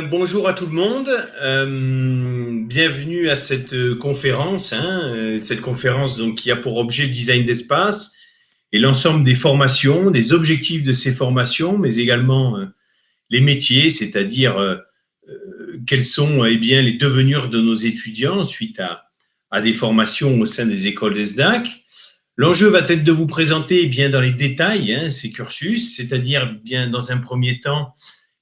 Bonjour à tout le monde, bienvenue à cette conférence, cette conférence donc, qui a pour objet le design d'espace et l'ensemble des formations, des objectifs de ces formations, mais également les métiers, c'est-à-dire quels sont bien, les devenires de nos étudiants suite à des formations au sein des écoles des SDAC. L'enjeu va être de vous présenter bien dans les détails ces cursus, c'est-à-dire bien dans un premier temps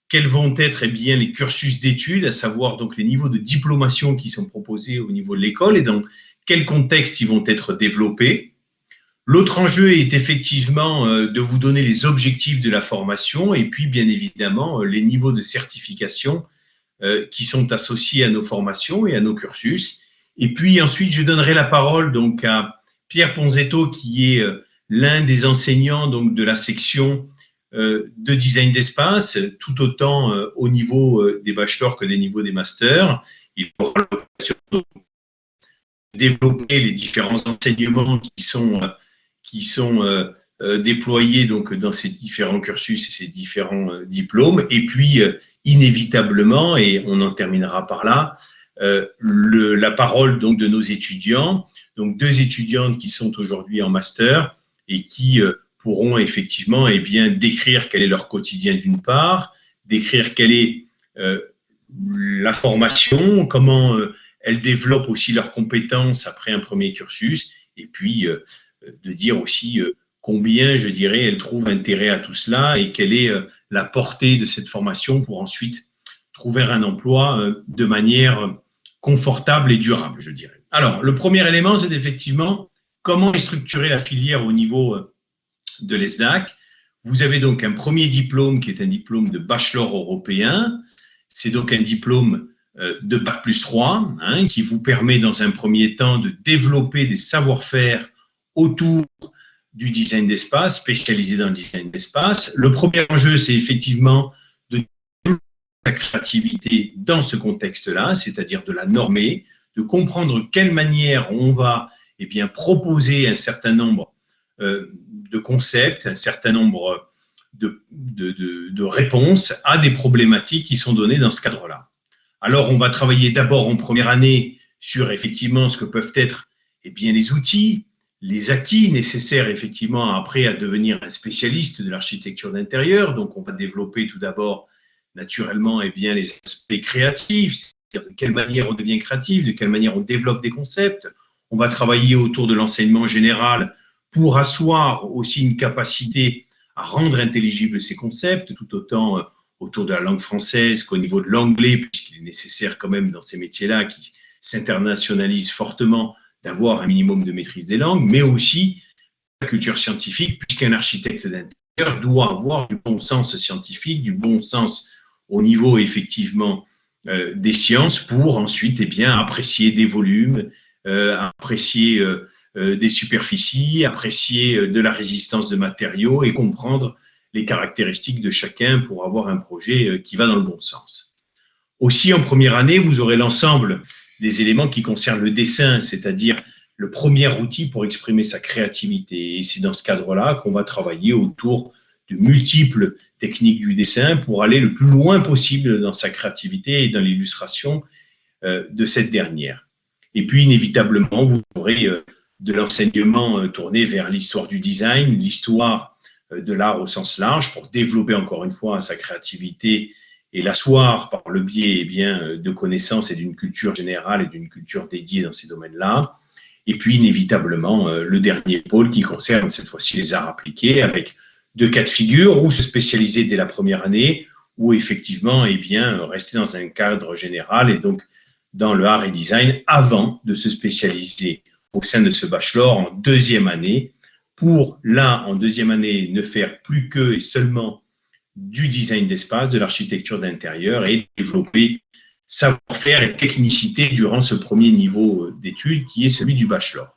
quels vont être bien, les cursus d'études, à savoir donc les niveaux de diplomation qui sont proposés au niveau de l'école et dans quel contexte ils vont être développés. L'autre enjeu est effectivement de vous donner les objectifs de la formation et puis bien évidemment les niveaux de certification qui sont associés à nos formations et à nos cursus. Et puis ensuite, je donnerai la parole donc à Pierre Ponzetto qui est l'un des enseignants donc de la section de design d'espace, tout autant au niveau des bachelors que des niveaux des masters. Il aura l'occasion de développer les différents enseignements qui sont déployés donc dans ces différents cursus et ces différents diplômes. Et puis, inévitablement, et on en terminera par là, la parole donc de nos étudiants, donc 2 étudiantes qui sont aujourd'hui en master et qui pourront effectivement bien, décrire quel est leur quotidien d'une part, décrire quelle est la formation, comment elles développent aussi leurs compétences après un premier cursus, et puis de dire aussi combien, je dirais, elles trouvent intérêt à tout cela et quelle est la portée de cette formation pour ensuite trouver un emploi de manière confortable et durable, je dirais. Alors, le premier élément, c'est effectivement comment est structurée la filière au niveau de l'ESDAC. Vous avez donc un premier diplôme qui est un diplôme de bachelor européen. C'est donc un diplôme de Bac+3 qui vous permet dans un premier temps de développer des savoir-faire autour du design d'espace, spécialisé dans le design d'espace. Le premier enjeu, c'est effectivement de développer sa créativité dans ce contexte-là, c'est-à-dire de la normer, de comprendre de quelle manière on va bien, proposer un certain nombre de concepts, un certain nombre de réponses à des problématiques qui sont données dans ce cadre-là. Alors, on va travailler d'abord en première année sur effectivement ce que peuvent être bien, les outils, les acquis nécessaires effectivement après à devenir un spécialiste de l'architecture d'intérieur. Donc, on va développer tout d'abord naturellement bien, les aspects créatifs, c'est-à-dire de quelle manière on devient créatif, de quelle manière on développe des concepts. On va travailler autour de l'enseignement général pour asseoir aussi une capacité à rendre intelligibles ces concepts, tout autant autour de la langue française qu'au niveau de l'anglais, puisqu'il est nécessaire quand même dans ces métiers-là qui s'internationalisent fortement d'avoir un minimum de maîtrise des langues, mais aussi la culture scientifique, puisqu'un architecte d'intérieur doit avoir du bon sens scientifique, du bon sens au niveau effectivement des sciences pour ensuite bien, apprécier des volumes, apprécier des superficies, apprécier de la résistance de matériaux et comprendre les caractéristiques de chacun pour avoir un projet qui va dans le bon sens. Aussi, en première année, vous aurez l'ensemble des éléments qui concernent le dessin, c'est-à-dire le premier outil pour exprimer sa créativité. Et c'est dans ce cadre-là qu'on va travailler autour de multiples techniques du dessin pour aller le plus loin possible dans sa créativité et dans l'illustration de cette dernière. Et puis, inévitablement, vous aurez de l'enseignement tourné vers l'histoire du design, l'histoire de l'art au sens large, pour développer encore une fois sa créativité et l'asseoir par le biais bien, de connaissances et d'une culture générale et d'une culture dédiée dans ces domaines-là. Et puis, inévitablement, le dernier pôle qui concerne cette fois-ci les arts appliqués, avec 2 cas de figure, ou se spécialiser dès la première année, ou effectivement bien, rester dans un cadre général et donc dans le art et design avant de se spécialiser au sein de ce bachelor en 2e année, pour là, en 2e année, ne faire plus que et seulement du design d'espace, de l'architecture d'intérieur et développer savoir-faire et technicité durant ce premier niveau d'études qui est celui du bachelor.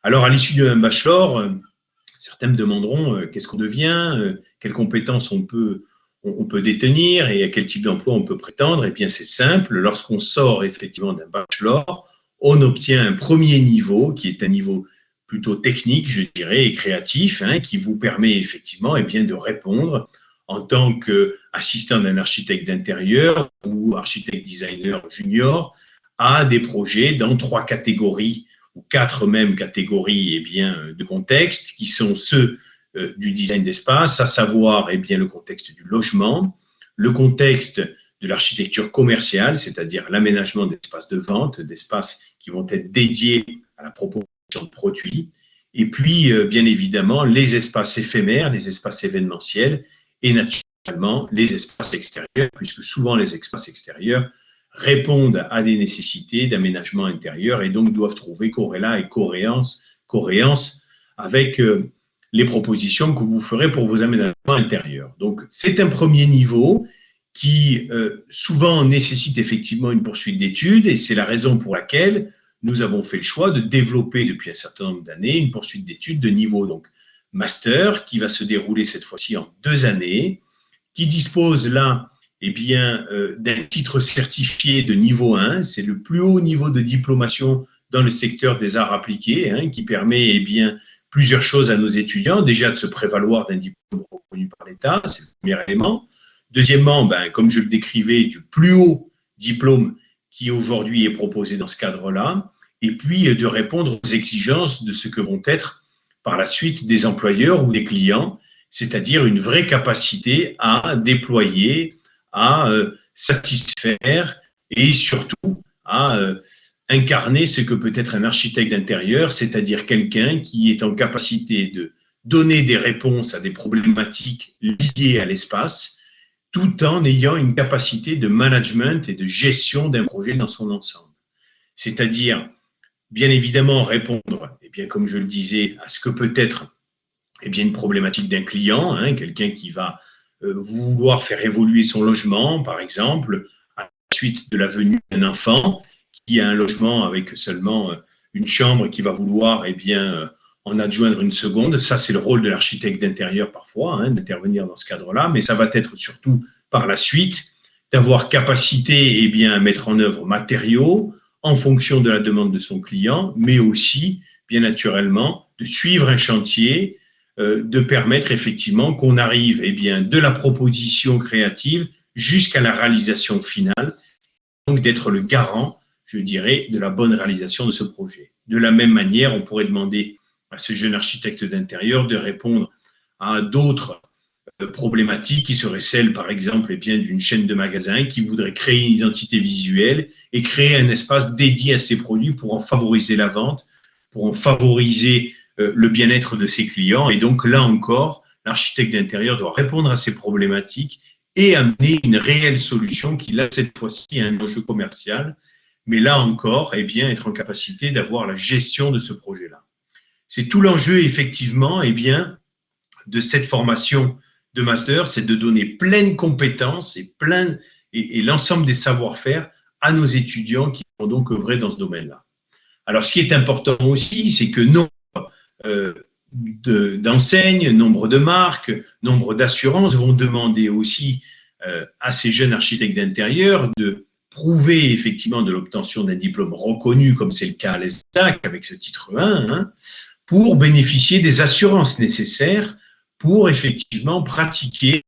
Alors, à l'issue d'un bachelor, certains me demanderont qu'est-ce qu'on devient, quelles compétences on peut détenir et à quel type d'emploi on peut prétendre. Eh bien, c'est simple, lorsqu'on sort effectivement d'un bachelor, on obtient un premier niveau qui est un niveau plutôt technique, je dirais, et créatif, qui vous permet effectivement bien, de répondre en tant qu'assistant d'un architecte d'intérieur ou architecte designer junior à des projets dans 3 catégories ou 4 mêmes catégories de contexte qui sont ceux du design d'espace, à savoir le contexte du logement, le contexte de l'architecture commerciale, c'est-à-dire l'aménagement d'espaces de vente, d'espaces qui vont être dédiés à la proposition de produits, et puis bien évidemment les espaces éphémères, les espaces événementiels et naturellement les espaces extérieurs, puisque souvent les espaces extérieurs répondent à des nécessités d'aménagement intérieur et donc doivent trouver corrélat et cohérence avec les propositions que vous ferez pour vos aménagements intérieurs. Donc, c'est un premier niveau qui souvent nécessite effectivement une poursuite d'études et c'est la raison pour laquelle nous avons fait le choix de développer depuis un certain nombre d'années une poursuite d'études de niveau donc master qui va se dérouler cette fois-ci en 2 années, qui dispose là d'un titre certifié de niveau 1, c'est le plus haut niveau de diplomation dans le secteur des arts appliqués, qui permet plusieurs choses à nos étudiants. Déjà, de se prévaloir d'un diplôme reconnu par l'État, c'est le premier élément. Deuxièmement, comme je le décrivais, du plus haut diplôme qui aujourd'hui est proposé dans ce cadre-là. Et puis, de répondre aux exigences de ce que vont être par la suite des employeurs ou des clients, c'est-à-dire une vraie capacité à déployer, à satisfaire et surtout à incarner ce que peut être un architecte d'intérieur, c'est-à-dire quelqu'un qui est en capacité de donner des réponses à des problématiques liées à l'espace, tout en ayant une capacité de management et de gestion d'un projet dans son ensemble. C'est-à-dire, bien évidemment, répondre, comme je le disais, à ce que peut être une problématique d'un client, quelqu'un qui va vouloir faire évoluer son logement, par exemple, à la suite de la venue d'un enfant qui a un logement avec seulement une chambre qui va vouloir en adjoindre une seconde. Ça, c'est le rôle de l'architecte d'intérieur parfois, d'intervenir dans ce cadre-là, mais ça va être surtout par la suite d'avoir capacité à mettre en œuvre matériaux en fonction de la demande de son client, mais aussi, bien naturellement, de suivre un chantier, de permettre effectivement qu'on arrive de la proposition créative jusqu'à la réalisation finale, donc d'être le garant, je dirais, de la bonne réalisation de ce projet. De la même manière, on pourrait demander à ce jeune architecte d'intérieur de répondre à d'autres problématiques qui seraient celles, par exemple, d'une chaîne de magasins qui voudrait créer une identité visuelle et créer un espace dédié à ses produits pour en favoriser la vente, pour en favoriser le bien-être de ses clients. Et donc, là encore, l'architecte d'intérieur doit répondre à ces problématiques et amener une réelle solution qui, là, cette fois-ci, a un enjeu commercial, mais là encore, être en capacité d'avoir la gestion de ce projet-là. C'est tout l'enjeu, effectivement, de cette formation de master, c'est de donner pleine compétence et l'ensemble des savoir-faire à nos étudiants qui vont donc œuvrer dans ce domaine-là. Alors, ce qui est important aussi, c'est que nombre d'enseignes, nombre de marques, nombre d'assurances vont demander aussi à ces jeunes architectes d'intérieur de prouver effectivement de l'obtention d'un diplôme reconnu, comme c'est le cas à l'ESTAC avec ce titre 1, pour bénéficier des assurances nécessaires pour effectivement pratiquer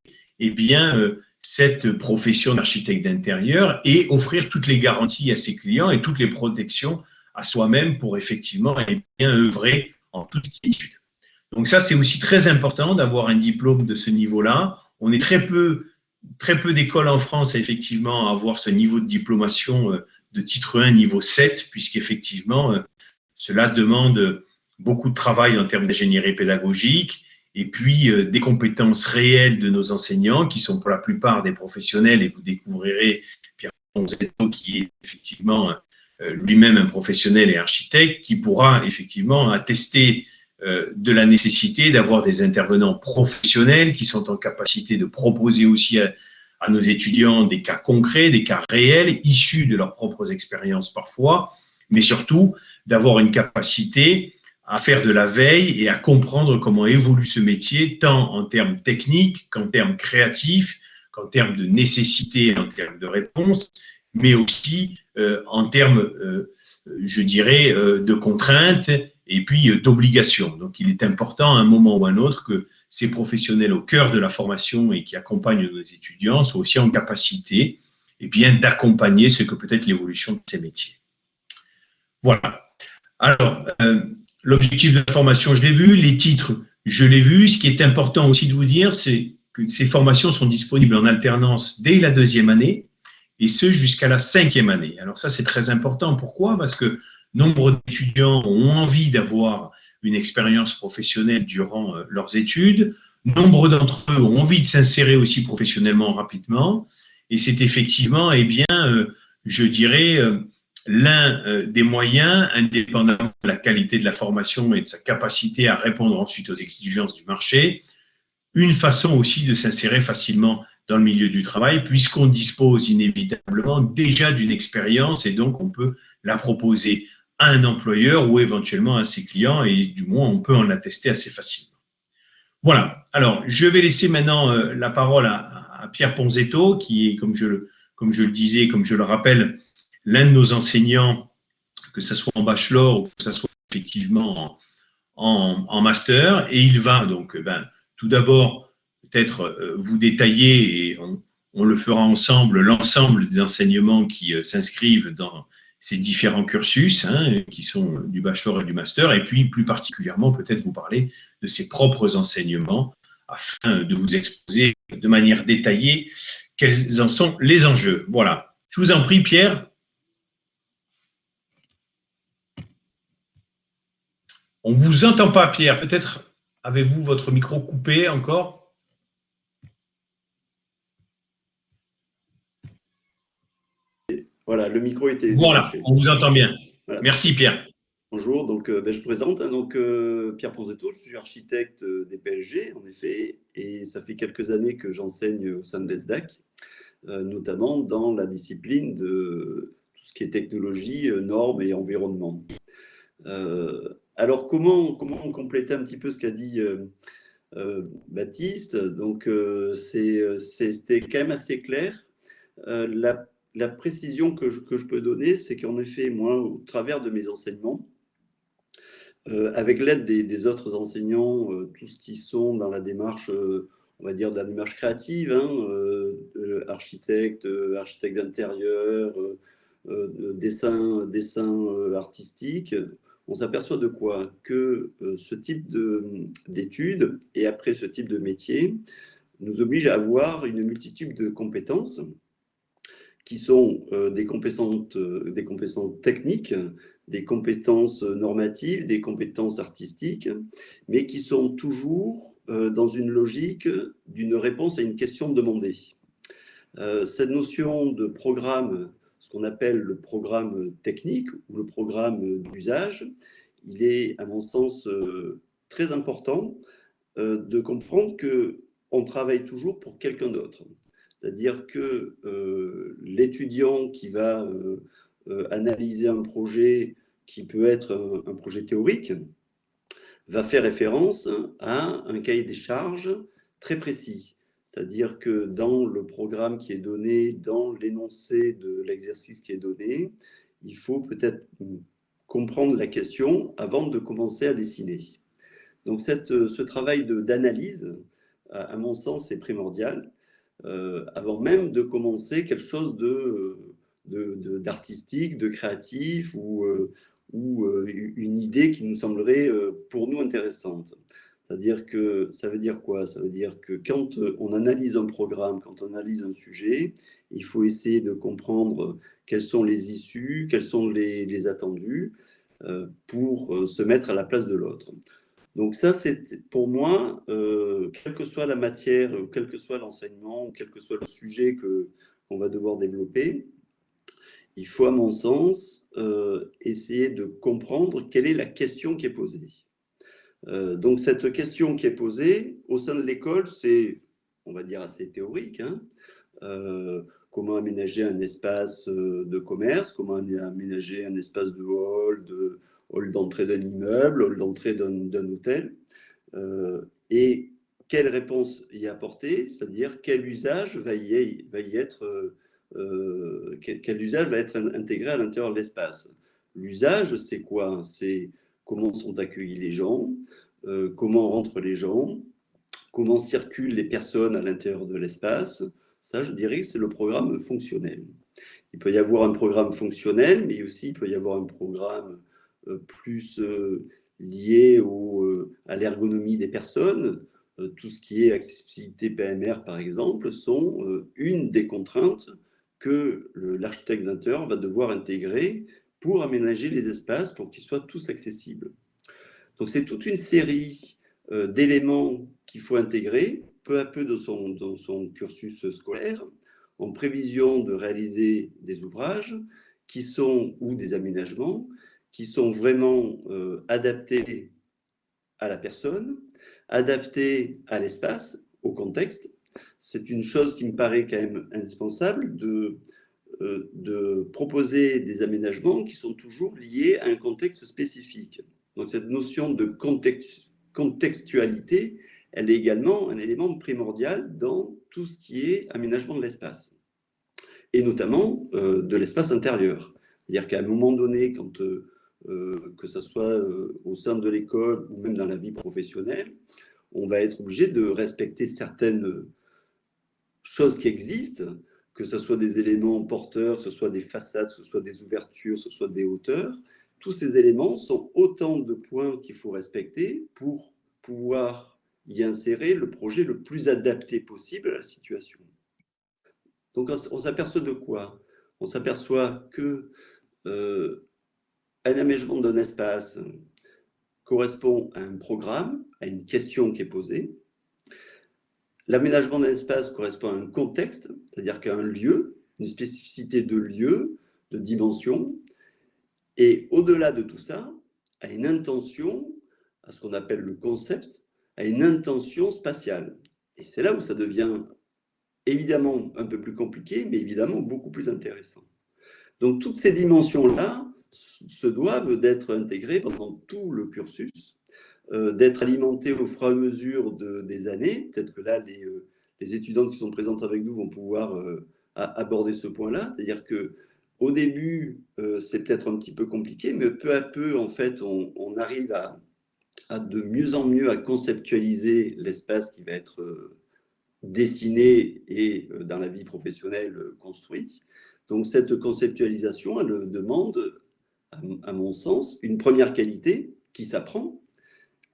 cette profession d'architecte d'intérieur et offrir toutes les garanties à ses clients et toutes les protections à soi-même pour effectivement œuvrer en toute quiétude. Donc ça, c'est aussi très important d'avoir un diplôme de ce niveau-là. On est très peu d'écoles en France effectivement à avoir ce niveau de diplomation de titre 1 niveau 7, puisqu'effectivement cela demande beaucoup de travail en termes d'ingénierie pédagogique et puis des compétences réelles de nos enseignants qui sont pour la plupart des professionnels, et vous découvrirez Pierre Ponzetto qui est effectivement lui-même un professionnel et architecte qui pourra effectivement attester de la nécessité d'avoir des intervenants professionnels qui sont en capacité de proposer aussi à nos étudiants des cas concrets, des cas réels, issus de leurs propres expériences parfois, mais surtout d'avoir une capacité à faire de la veille et à comprendre comment évolue ce métier, tant en termes techniques qu'en termes créatifs, qu'en termes de nécessité, en termes de réponse, mais aussi en termes, je dirais, de contraintes et puis d'obligation. Donc, il est important à un moment ou à un autre que ces professionnels au cœur de la formation et qui accompagnent nos étudiants soient aussi en capacité et bien d'accompagner ce que peut être l'évolution de ces métiers. Voilà. Alors, l'objectif de la formation, je l'ai vu, les titres, je l'ai vu. Ce qui est important aussi de vous dire, c'est que ces formations sont disponibles en alternance dès la 2e année et ce jusqu'à la 5e année. Alors ça, c'est très important. Pourquoi? Parce que nombre d'étudiants ont envie d'avoir une expérience professionnelle durant leurs études. Nombre d'entre eux ont envie de s'insérer aussi professionnellement rapidement. Et c'est effectivement, eh bien, je dirais, l'un des moyens, indépendamment de la qualité de la formation et de sa capacité à répondre ensuite aux exigences du marché, une façon aussi de s'insérer facilement dans le milieu du travail, puisqu'on dispose inévitablement déjà d'une expérience et donc on peut la proposer à un employeur ou éventuellement à ses clients et du moins on peut en attester assez facilement. Voilà, alors je vais laisser maintenant la parole à Pierre Ponzetto, qui est, comme je le disais, comme je le rappelle, l'un de nos enseignants, que ce soit en bachelor ou que ce soit effectivement en master, et il va donc tout d'abord peut-être vous détailler, et on le fera ensemble, l'ensemble des enseignements qui s'inscrivent dans ces différents cursus, qui sont du bachelor et du master, et puis plus particulièrement peut-être vous parler de ses propres enseignements afin de vous exposer de manière détaillée quels en sont les enjeux. Voilà. Je vous en prie, Pierre. On ne vous entend pas, Pierre. Peut-être avez-vous votre micro coupé encore? Voilà, le micro était Voilà, débranché. on vous entend bien. Voilà. Merci, Pierre. Bonjour, donc je présente, Pierre Ponzetto, je suis architecte des PLG, en effet, et ça fait quelques années que j'enseigne au sein de l'ESDAC, notamment dans la discipline de tout ce qui est technologie, normes et environnement. Alors, comment compléter un petit peu ce qu'a dit Baptiste? Donc, c'était quand même assez clair. La précision que je peux donner, c'est qu'en effet, moi, au travers de mes enseignements, avec l'aide des autres enseignants, tous qui sont dans la démarche, on va dire, de la démarche créative, architecte d'intérieur, dessin artistique, on s'aperçoit de quoi? Que ce type d'études et après ce type de métier nous oblige à avoir une multitude de compétences qui sont des compétences techniques, des compétences normatives, des compétences artistiques, mais qui sont toujours dans une logique d'une réponse à une question demandée. Cette notion de programme, ce qu'on appelle le programme technique ou le programme d'usage, il est, à mon sens, très important de comprendre qu'on travaille toujours pour quelqu'un d'autre. C'est-à-dire que l'étudiant qui va analyser un projet qui peut être un projet théorique va faire référence à un cahier des charges très précis. C'est-à-dire que dans le programme qui est donné, dans l'énoncé de l'exercice qui est donné, il faut peut-être comprendre la question avant de commencer à dessiner. Donc ce travail d'analyse, à mon sens, est primordial. Avant même de commencer quelque chose d'artistique, de créatif ou une idée qui nous semblerait pour nous intéressante. C'est-à-dire que ça veut dire quoi? Ça veut dire que quand on analyse un programme, quand on analyse un sujet, il faut essayer de comprendre quelles sont les issues, quels sont les attendus pour se mettre à la place de l'autre. Donc ça, c'est pour moi, quelle que soit la matière, quel que soit l'enseignement, quel que soit le sujet qu'on va devoir développer, il faut, à mon sens, essayer de comprendre quelle est la question qui est posée. Donc cette question qui est posée au sein de l'école, c'est, on va dire, assez théorique. Comment aménager un espace de commerce, comment aménager un espace de hall d'entrée d'un immeuble, hall d'entrée d'un hôtel, et quelle réponse y apporter, c'est-à-dire quel usage va y être, quel usage va être intégré à l'intérieur de l'espace. L'usage, c'est quoi? C'est comment sont accueillis les gens, comment rentrent les gens, comment circulent les personnes à l'intérieur de l'espace. Ça, je dirais que c'est le programme fonctionnel. Il peut y avoir un programme fonctionnel, mais aussi il peut y avoir un programme plus lié à l'ergonomie des personnes. Tout ce qui est accessibilité PMR, par exemple, sont une des contraintes que l'architecte d'intérieur va devoir intégrer pour aménager les espaces pour qu'ils soient tous accessibles. Donc c'est toute une série d'éléments qu'il faut intégrer peu à peu dans son cursus scolaire, en prévision de réaliser des ouvrages ou des aménagements qui sont vraiment adaptés à la personne, adaptés à l'espace, au contexte. C'est une chose qui me paraît quand même indispensable de proposer des aménagements qui sont toujours liés à un contexte spécifique. Donc cette notion de contextualité, elle est également un élément primordial dans tout ce qui est aménagement de l'espace, et notamment de l'espace intérieur. C'est-à-dire qu'à un moment donné, que ce soit au sein de l'école ou même dans la vie professionnelle, on va être obligé de respecter certaines choses qui existent, que ce soit des éléments porteurs, que ce soit des façades, que ce soit des ouvertures, que ce soit des hauteurs. Tous ces éléments sont autant de points qu'il faut respecter pour pouvoir y insérer le projet le plus adapté possible à la situation. Donc on s'aperçoit de quoi? On s'aperçoit que un aménagement d'un espace correspond à un programme, à une question qui est posée. L'aménagement d'un espace correspond à un contexte, c'est-à-dire qu'à un lieu, une spécificité de lieu, de dimension, et au-delà de tout ça, à une intention, à ce qu'on appelle le concept, à une intention spatiale. Et c'est là où ça devient évidemment un peu plus compliqué, mais évidemment beaucoup plus intéressant. Donc toutes ces dimensions-là se doivent d'être intégrées pendant tout le cursus, d'être alimentées au fur et à mesure des années. Peut-être que là, les étudiantes qui sont présentes avec nous vont pouvoir aborder ce point-là. C'est-à-dire qu'au début, c'est peut-être un petit peu compliqué, mais peu à peu, en fait, on arrive à de mieux en mieux à conceptualiser l'espace qui va être dessiné et dans la vie professionnelle construite. Donc cette conceptualisation, elle demande, à mon sens, une première qualité qui s'apprend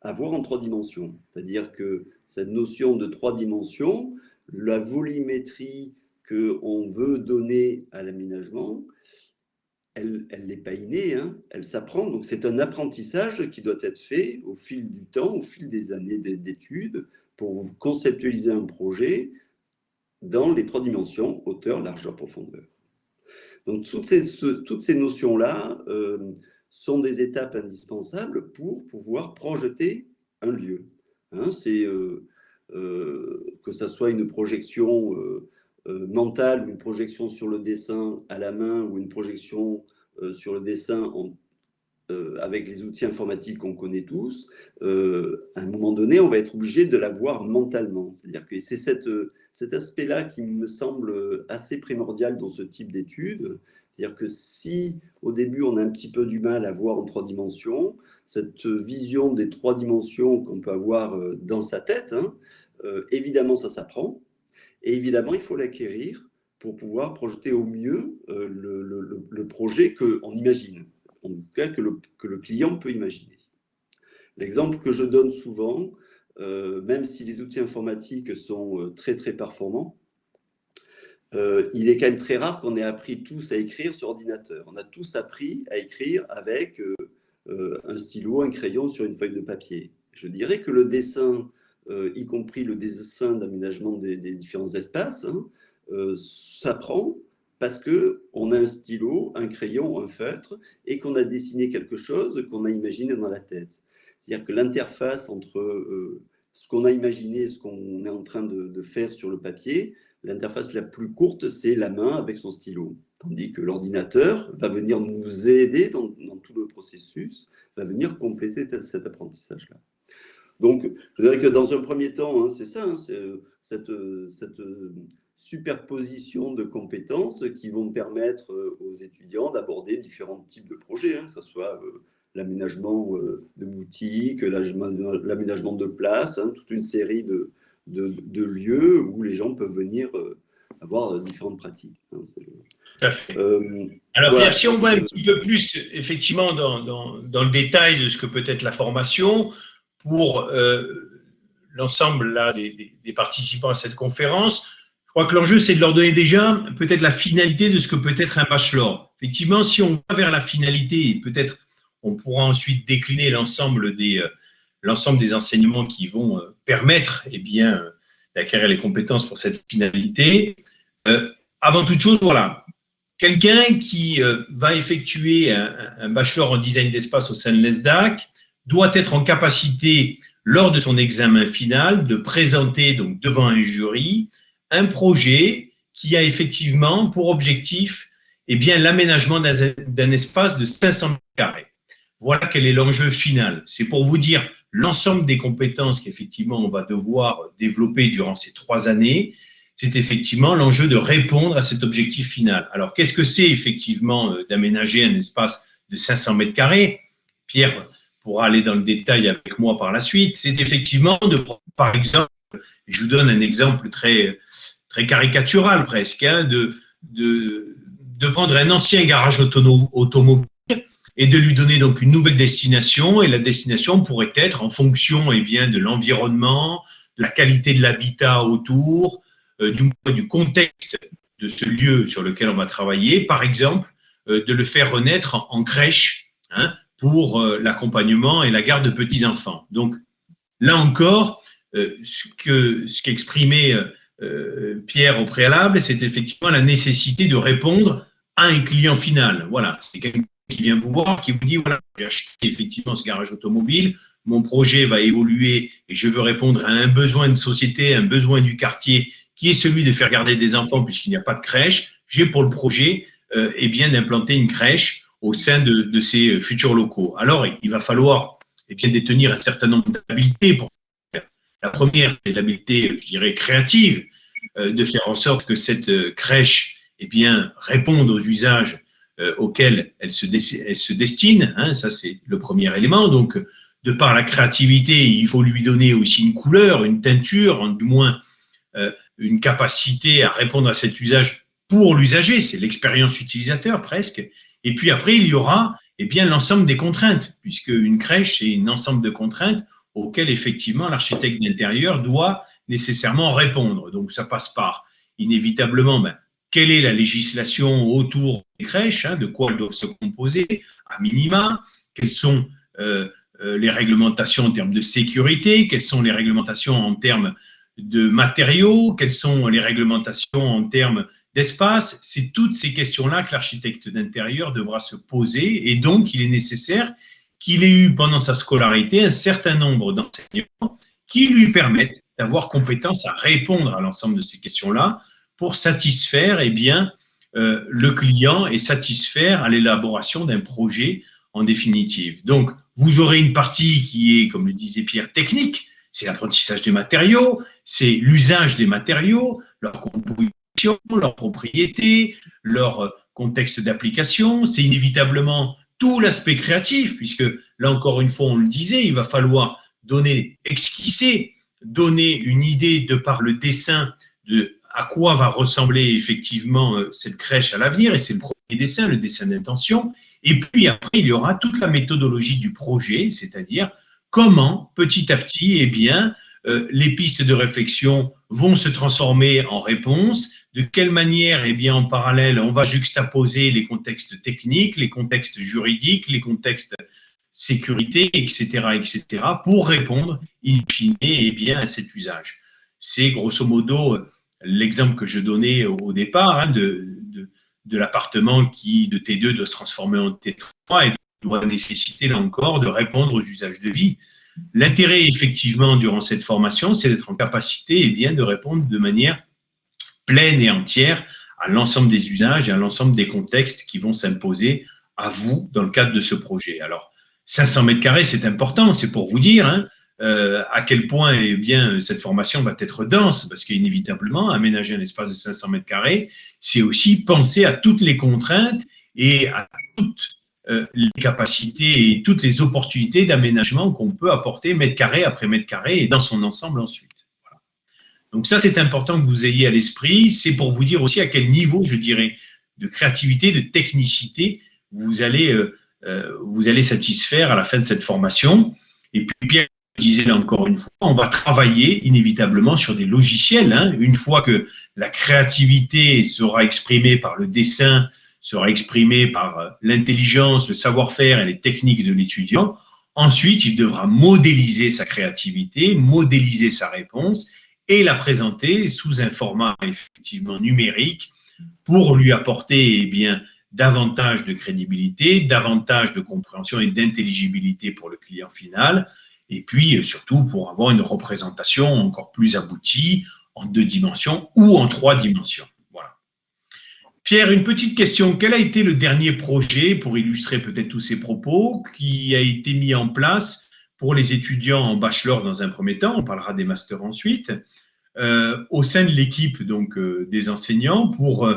à voir en 3 dimensions. C'est-à-dire que cette notion de 3 dimensions, la volumétrie qu'on veut donner à l'aménagement, elle n'est pas innée, hein, elle s'apprend. Donc c'est un apprentissage qui doit être fait au fil du temps, au fil des années d'études, pour conceptualiser un projet dans les 3 dimensions, hauteur, largeur, profondeur. Donc toutes ces notions-là sont des étapes indispensables pour pouvoir projeter un lieu. Hein, que ça soit une projection mentale ou une projection sur le dessin à la main ou une projection sur le dessin avec les outils informatiques qu'on connaît tous, à un moment donné, on va être obligé de la voir mentalement. C'est-à-dire que c'est cet aspect-là qui me semble assez primordial dans ce type d'études. C'est-à-dire que si, au début, on a un petit peu du mal à voir en 3 dimensions, cette vision des 3 dimensions qu'on peut avoir dans sa tête, hein, évidemment, ça s'apprend. Et évidemment, il faut l'acquérir pour pouvoir projeter au mieux le projet qu'on imagine, en tout cas que le client peut imaginer. L'exemple que je donne souvent, même si les outils informatiques sont très très performants, il est quand même très rare qu'on ait appris tous à écrire sur ordinateur. On a tous appris à écrire avec un stylo, un crayon sur une feuille de papier. Je dirais que le dessin, y compris le dessin d'aménagement des différents espaces, hein, s'apprend parce qu'on a un stylo, un crayon, un feutre, et qu'on a dessiné quelque chose qu'on a imaginé dans la tête. C'est-à-dire que l'interface entre ce qu'on a imaginé et ce qu'on est en train de faire sur le papier, l'interface la plus courte, c'est la main avec son stylo. Tandis que l'ordinateur va venir nous aider dans tout le processus, va venir compléter cet apprentissage-là. Donc, je dirais que dans un premier temps, hein, c'est ça, hein, cette superposition de compétences qui vont permettre aux étudiants d'aborder différents types de projets, hein, que ce soit l'aménagement de boutiques, l'aménagement de places, hein, toute une série de lieux où les gens peuvent venir avoir différentes pratiques. Hein, tout à fait. Alors, voilà. Pierre, si on va un petit peu plus, effectivement, dans le détail de ce que peut être la formation pour l'ensemble là, des participants à cette conférence, je crois que l'enjeu, c'est de leur donner déjà peut-être la finalité de ce que peut être un bachelor. Effectivement, si on va vers la finalité, et peut-être on pourra ensuite décliner l'ensemble des enseignements qui vont permettre d'acquérir les compétences pour cette finalité. Avant toute chose, voilà, quelqu'un qui va effectuer un bachelor en design d'espace au sein de l'ESDAC doit être en capacité, lors de son examen final, de présenter donc devant un jury un projet qui a effectivement pour objectif l'aménagement d'un espace de 500 mètres carrés. Voilà quel est l'enjeu final. C'est pour vous dire l'ensemble des compétences qu'effectivement on va devoir développer durant ces 3 années. C'est effectivement l'enjeu de répondre à cet objectif final. Alors, qu'est-ce que c'est effectivement d'aménager un espace de 500 mètres carrés? Pierre pourra aller dans le détail avec moi par la suite. C'est effectivement par exemple, je vous donne un exemple très, très caricatural presque, hein, de prendre un ancien garage automobile et de lui donner donc une nouvelle destination. Et la destination pourrait être en fonction de l'environnement, de la qualité de l'habitat autour, du contexte de ce lieu sur lequel on va travailler, par exemple, de le faire renaître en crèche, hein, pour l'accompagnement et la garde de petits-enfants. Donc, là encore, ce qu'exprimait Pierre au préalable, c'est effectivement la nécessité de répondre à un client final. Voilà, c'est quelqu'un qui vient vous voir, qui vous dit, voilà, j'ai acheté effectivement ce garage automobile, mon projet va évoluer et je veux répondre à un besoin de société, un besoin du quartier, qui est celui de faire garder des enfants puisqu'il n'y a pas de crèche. J'ai pour le projet d'implanter une crèche au sein de ces futurs locaux. Alors, il va falloir détenir un certain nombre d'habiletés pour faire. La première, c'est l'habileté, je dirais, créative, de faire en sorte que cette crèche réponde aux usages auxquels elle se destine. Hein, ça, c'est le premier élément. Donc, de par la créativité, il faut lui donner aussi une couleur, une teinture, du moins une capacité à répondre à cet usage pour l'usager, c'est l'expérience utilisateur presque. Et puis après, il y aura l'ensemble des contraintes, puisque une crèche, c'est un ensemble de contraintes auxquelles effectivement l'architecte d'intérieur doit nécessairement répondre. Donc ça passe par inévitablement quelle est la législation autour des crèches, hein, de quoi elles doivent se composer, à minima, quelles sont les réglementations en termes de sécurité, quelles sont les réglementations en termes de matériaux, quelles sont les réglementations en termes d'espace. C'est toutes ces questions-là que l'architecte d'intérieur devra se poser, et donc il est nécessaire qu'il ait eu pendant sa scolarité un certain nombre d'enseignants qui lui permettent d'avoir compétence à répondre à l'ensemble de ces questions-là pour satisfaire le client et satisfaire à l'élaboration d'un projet en définitive. Donc, vous aurez une partie qui est, comme le disait Pierre, technique, c'est l'apprentissage des matériaux, c'est l'usage des matériaux, leur composition, leurs propriétés, leur contexte d'application, c'est inévitablement tout l'aspect créatif, puisque là encore une fois on le disait, il va falloir esquisser, donner une idée de par le dessin de à quoi va ressembler effectivement cette crèche à l'avenir, et c'est le premier dessin, le dessin d'intention, et puis après il y aura toute la méthodologie du projet, c'est-à-dire comment petit à petit les pistes de réflexion vont se transformer en réponses, de quelle manière en parallèle on va juxtaposer les contextes techniques, les contextes juridiques, les contextes sécurité, etc., pour répondre in fine à cet usage. C'est grosso modo l'exemple que je donnais au départ, hein, de l'appartement qui de T2 doit se transformer en T3 et doit nécessiter là encore de répondre aux usages de vie. L'intérêt effectivement durant cette formation, c'est d'être en capacité de répondre de manière pleine et entière à l'ensemble des usages et à l'ensemble des contextes qui vont s'imposer à vous dans le cadre de ce projet. Alors, 500 mètres carrés, c'est important, c'est pour vous dire hein, à quel point cette formation va être dense, parce qu'inévitablement, aménager un espace de 500 mètres carrés, c'est aussi penser à toutes les contraintes et à toute les capacités et toutes les opportunités d'aménagement qu'on peut apporter mètre carré après mètre carré et dans son ensemble ensuite. Voilà. Donc ça, c'est important que vous ayez à l'esprit. C'est pour vous dire aussi à quel niveau, je dirais, de créativité, de technicité vous allez satisfaire à la fin de cette formation. Et puis, Pierre disait là encore une fois, on va travailler inévitablement sur des logiciels. Hein. Une fois que la créativité sera exprimée par le dessin, sera exprimée par l'intelligence, le savoir-faire et les techniques de l'étudiant, ensuite, il devra modéliser sa créativité, modéliser sa réponse et la présenter sous un format effectivement numérique pour lui apporter davantage de crédibilité, davantage de compréhension et d'intelligibilité pour le client final, et puis surtout pour avoir une représentation encore plus aboutie en 2 dimensions ou en 3 dimensions. Voilà. Pierre, une petite question. Quel a été le dernier projet, pour illustrer peut-être tous ces propos, qui a été mis en place pour les étudiants en bachelor dans un premier temps, on parlera des masters ensuite, au sein de l'équipe donc des enseignants pour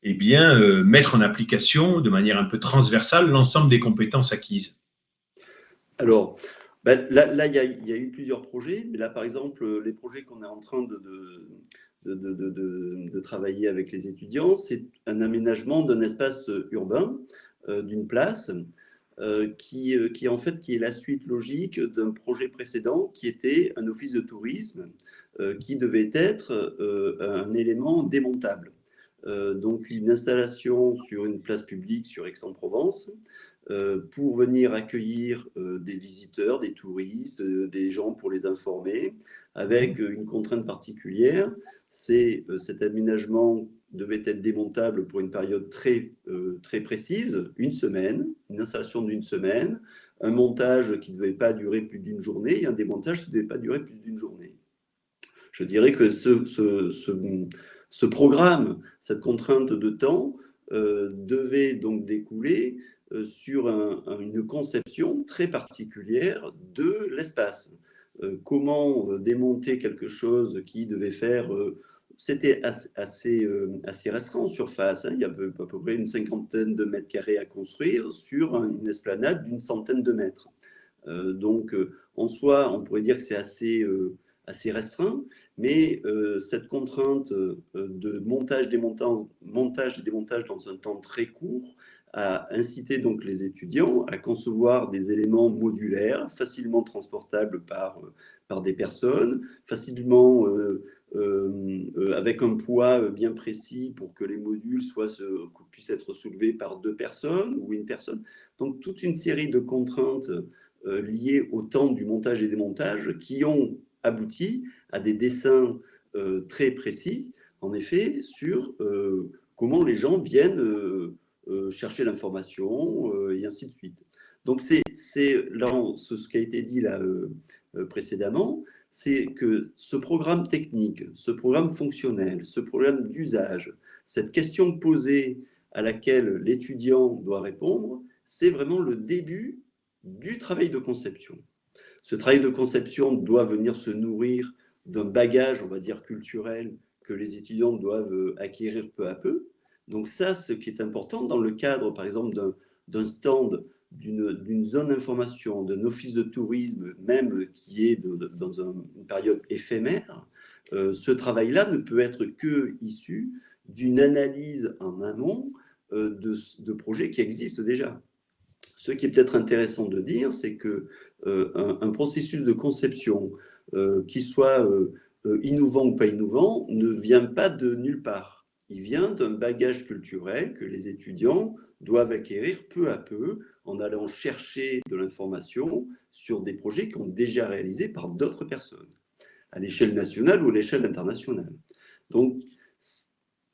mettre en application de manière un peu transversale l'ensemble des compétences acquises? Alors, là, il y a eu plusieurs projets, mais là, par exemple, les projets qu'on est en train de travailler avec les étudiants, c'est un aménagement d'un espace urbain, d'une place, qui est la suite logique d'un projet précédent qui était un office de tourisme qui devait être un élément démontable. Donc une installation sur une place publique sur Aix-en-Provence pour venir accueillir des visiteurs, des touristes, des gens pour les informer, avec une contrainte particulière, c'est cet aménagement devait être démontable pour une période très précise, une semaine, une installation d'une semaine, un montage qui ne devait pas durer plus d'une journée et un démontage qui ne devait pas durer plus d'une journée. Je dirais que ce programme, cette contrainte de temps, devait donc découler sur une conception très particulière de l'espace. Comment démonter quelque chose qui devait faire... C'était assez restreint en surface. Hein. Il y avait à peu près une 50aine de mètres carrés à construire sur une esplanade d'une 100aine de mètres. Donc, en soi, on pourrait dire que c'est assez restreint, mais cette contrainte de montage et démontage dans un temps très court a incité donc les étudiants à concevoir des éléments modulaires, facilement transportables par des personnes, facilement avec un poids bien précis pour que les modules puissent être soulevés par 2 personnes ou une personne. Donc toute une série de contraintes liées au temps du montage et démontage qui ont abouti à des dessins très précis, en effet, sur comment les gens viennent chercher l'information et ainsi de suite. Donc c'est ce qui a été dit là précédemment, c'est que ce programme technique, ce programme fonctionnel, ce programme d'usage, cette question posée à laquelle l'étudiant doit répondre, c'est vraiment le début du travail de conception. Ce travail de conception doit venir se nourrir d'un bagage, on va dire, culturel que les étudiants doivent acquérir peu à peu. Donc ça, ce qui est important dans le cadre, par exemple, d'un stand, d'une zone d'information, d'un office de tourisme, même qui est dans une période éphémère, ce travail-là ne peut être que issu d'une analyse en amont de projets qui existent déjà. Ce qui est peut-être intéressant de dire, c'est qu'un processus de conception, qui soit innovant ou pas innovant, ne vient pas de nulle part. Il vient d'un bagage culturel que les étudiants doivent acquérir peu à peu en allant chercher de l'information sur des projets qui ont déjà réalisés par d'autres personnes, à l'échelle nationale ou à l'échelle internationale. Donc,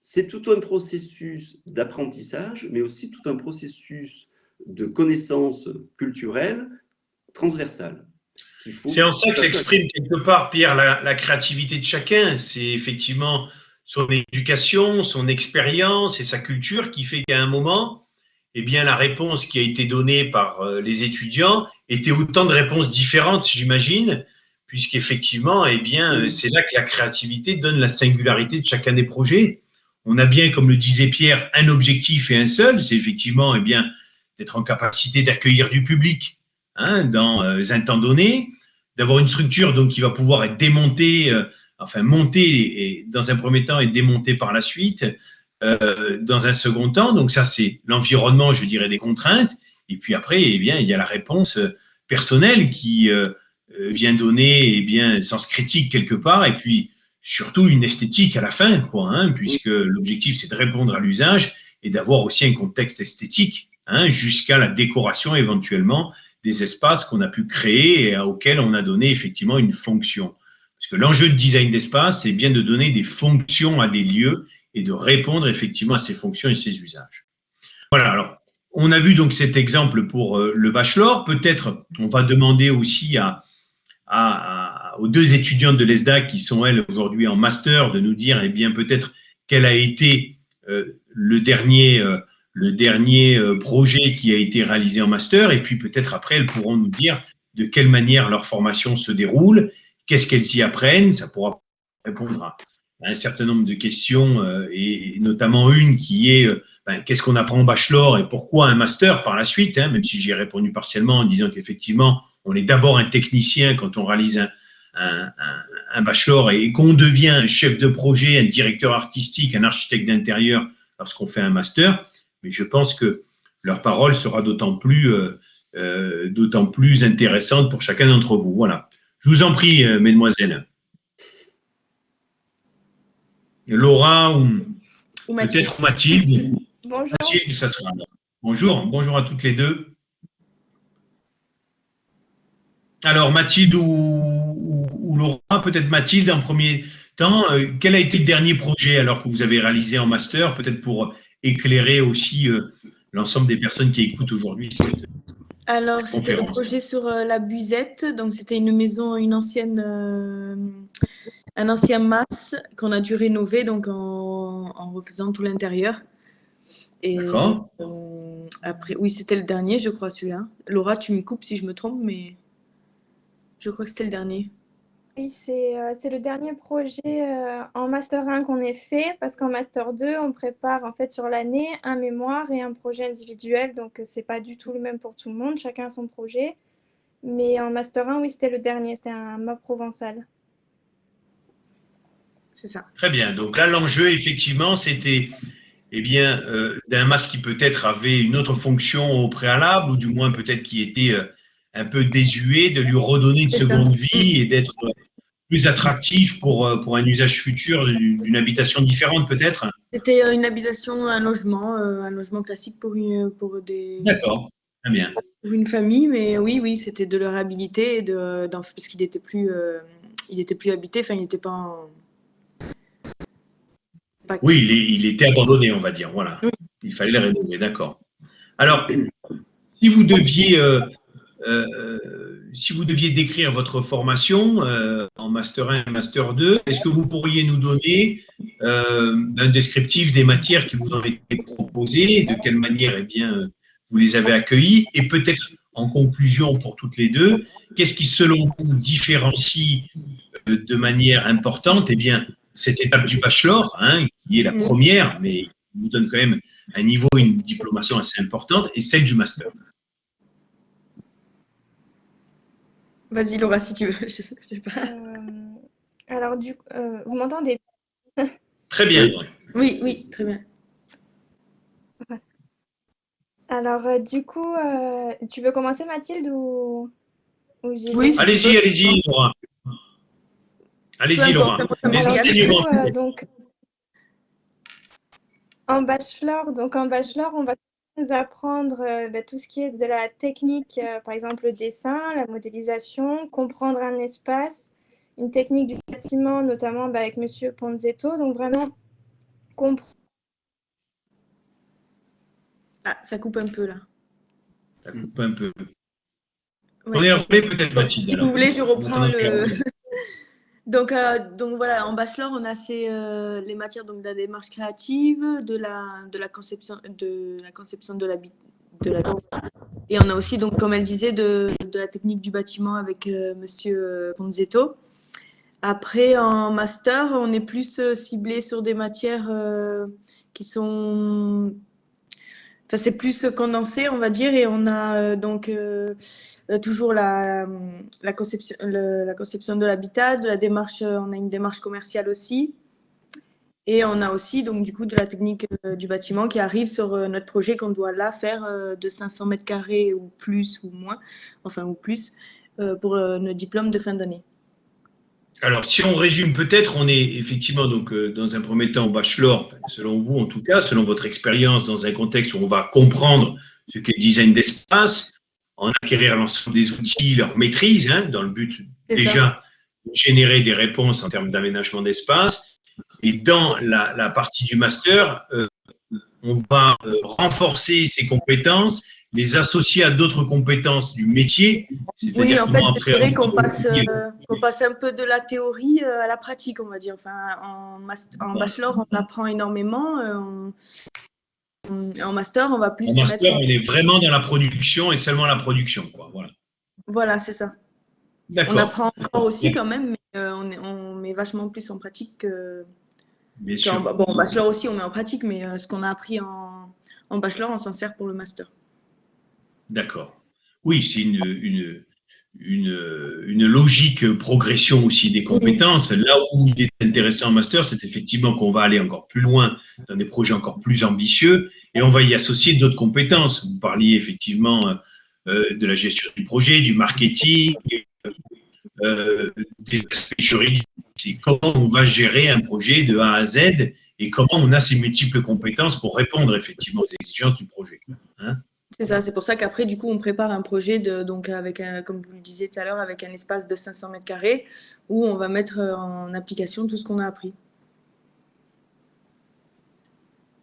c'est tout un processus d'apprentissage, mais aussi tout un processus de connaissances culturelles transversales. C'est en ça que s'exprime quelque part, Pierre, la créativité de chacun. C'est effectivement son éducation, son expérience et sa culture qui fait qu'à un moment, eh bien, la réponse qui a été donnée par les étudiants était autant de réponses différentes, j'imagine, puisqu'effectivement, eh bien, c'est là que la créativité donne la singularité de chacun des projets. On a bien, comme le disait Pierre, un objectif et un seul, c'est effectivement, eh bien, d'être en capacité d'accueillir du public hein, dans un temps donné, d'avoir une structure donc qui va pouvoir être démontée, enfin montée dans un premier temps et démontée par la suite dans un second temps. Donc ça, c'est l'environnement, je dirais, des contraintes. Et puis après, eh bien, il y a la réponse personnelle qui vient donner, eh bien, sens critique quelque part, et puis surtout une esthétique à la fin, quoi, hein, puisque l'objectif, c'est de répondre à l'usage et d'avoir aussi un contexte esthétique, hein, jusqu'à la décoration éventuellement des espaces qu'on a pu créer et auxquels on a donné effectivement une fonction. Parce que l'enjeu de design d'espace, c'est bien de donner des fonctions à des lieux et de répondre effectivement à ces fonctions et ces usages. Voilà, alors on a vu donc cet exemple pour le bachelor. Peut-être on va demander aussi aux deux étudiantes de l'ESDAC qui sont elles aujourd'hui en master de nous dire eh bien peut-être quel a été le dernier projet qui a été réalisé en master et puis peut-être après elles pourront nous dire de quelle manière leur formation se déroule, qu'est-ce qu'elles y apprennent, ça pourra répondre à un certain nombre de questions et notamment une qui est qu'est-ce qu'on apprend en bachelor et pourquoi un master par la suite, hein, même si j'ai répondu partiellement en disant qu'effectivement on est d'abord un technicien quand on réalise un bachelor et qu'on devient un chef de projet, un directeur artistique, un architecte d'intérieur lorsqu'on fait un master. Mais je pense que leur parole sera d'autant plus intéressante pour chacun d'entre vous. Voilà. Je vous en prie, mesdemoiselles. Laura ou peut-être Mathilde. Bonjour. Mathilde, ça sera. Bonjour à toutes les deux. Alors Mathilde ou Laura, peut-être Mathilde en premier temps, quel a été le dernier projet alors que vous avez réalisé en master, peut-être pour éclairer aussi l'ensemble des personnes qui écoutent aujourd'hui cette Alors c'était le projet sur la Buzette, donc c'était une maison, un ancien mas qu'on a dû rénover donc en refaisant tout l'intérieur. Et après, oui, c'était le dernier, je crois, celui-là. Laura, tu me coupes si je me trompe, mais je crois que c'était le dernier. Oui, c'est le dernier projet en Master 1 qu'on ait fait, parce qu'en Master 2, on prépare en fait sur l'année un mémoire et un projet individuel, donc c'est pas du tout le même pour tout le monde, chacun son projet. Mais en Master 1, oui, c'était le dernier, c'était un map provençal. C'est ça. Très bien, donc là l'enjeu effectivement c'était d'un masque qui peut-être avait une autre fonction au préalable, ou du moins peut-être qui était un peu désuet, de lui redonner une seconde vie et d'être plus attractif pour un usage futur d'une habitation différente peut-être. C'était une habitation, un logement classique pour des. D'accord, très bien. Pour une famille, mais oui, c'était de le réhabiliter parce qu'il était plus habité, enfin il n'était pas en. Oui, il était abandonné, on va dire. Voilà. Oui. Il fallait le rénover, d'accord. Alors, si vous deviez décrire votre formation en Master 1 et Master 2, est-ce que vous pourriez nous donner un descriptif des matières qui vous ont été proposées, de quelle manière vous les avez accueillies, et peut-être en conclusion pour toutes les deux, qu'est-ce qui selon vous différencie de manière importante cette étape du bachelor, hein, qui est la première, mais qui nous donne quand même un niveau, une diplomation assez importante, et celle du master. Vas-y Laura, si tu veux. Je sais pas. Alors, vous m'entendez? Très bien. Oui, très bien. Alors, du coup, tu veux commencer Mathilde ou Oui, allez-y, Laura. Allez-y, Laura. Donc, en bachelor, on va nous apprendre tout ce qui est de la technique, par exemple le dessin, la modélisation, comprendre un espace, une technique du bâtiment, notamment avec Monsieur Ponzetto. Donc vraiment comprendre. Ah, ça coupe un peu là. Ça coupe un peu. Ouais. On est refait peut-être Mathilde. Si vous voulez, je reprends le. Donc voilà, en bachelor, on a les matières donc, de la démarche créative, de la conception de l'habitat. Et on a aussi, donc, comme elle disait, de la technique du bâtiment avec Monsieur Ponzetto. Après, en master, on est plus ciblé sur des matières qui sont Enfin, c'est plus condensé, on va dire, et on a toujours la conception, la conception de l'habitat, de la démarche, on a une démarche commerciale aussi, et on a aussi donc du coup de la technique du bâtiment qui arrive sur notre projet qu'on doit là faire de 500 mètres carrés ou plus ou moins, enfin ou plus, pour notre diplôme de fin d'année. Alors, si on résume peut-être, on est effectivement donc dans un premier temps au bachelor, enfin, selon vous en tout cas, selon votre expérience, dans un contexte où on va comprendre ce qu'est le design d'espace, en acquérir l'ensemble des outils, leur maîtrise, hein, dans le but déjà de générer des réponses en termes d'aménagement d'espace. Et dans la partie du master, on va renforcer ces compétences, les associer à d'autres compétences du métier. Oui, en fait, c'est vrai qu'on passe un peu de la théorie à la pratique, on va dire. Enfin, en bachelor, on apprend énormément. En master, on va plus se mettre... on est vraiment dans la production et seulement la production, quoi. Voilà, c'est ça. On apprend encore aussi quand même, mais on met vachement plus en pratique que… Bien sûr. Bon, en bachelor aussi, on met en pratique, mais ce qu'on a appris en bachelor, on s'en sert pour le master. D'accord. Oui, c'est une logique progression aussi des compétences. Là où il est intéressant en master, c'est effectivement qu'on va aller encore plus loin dans des projets encore plus ambitieux et on va y associer d'autres compétences. Vous parliez effectivement de la gestion du projet, du marketing, des aspects juridiques. C'est comment on va gérer un projet de A à Z et comment on a ces multiples compétences pour répondre effectivement aux exigences du projet. Hein? C'est ça, c'est pour ça qu'après, du coup, on prépare un projet donc avec comme vous le disiez tout à l'heure, avec un espace de 500 mètres carrés où on va mettre en application tout ce qu'on a appris.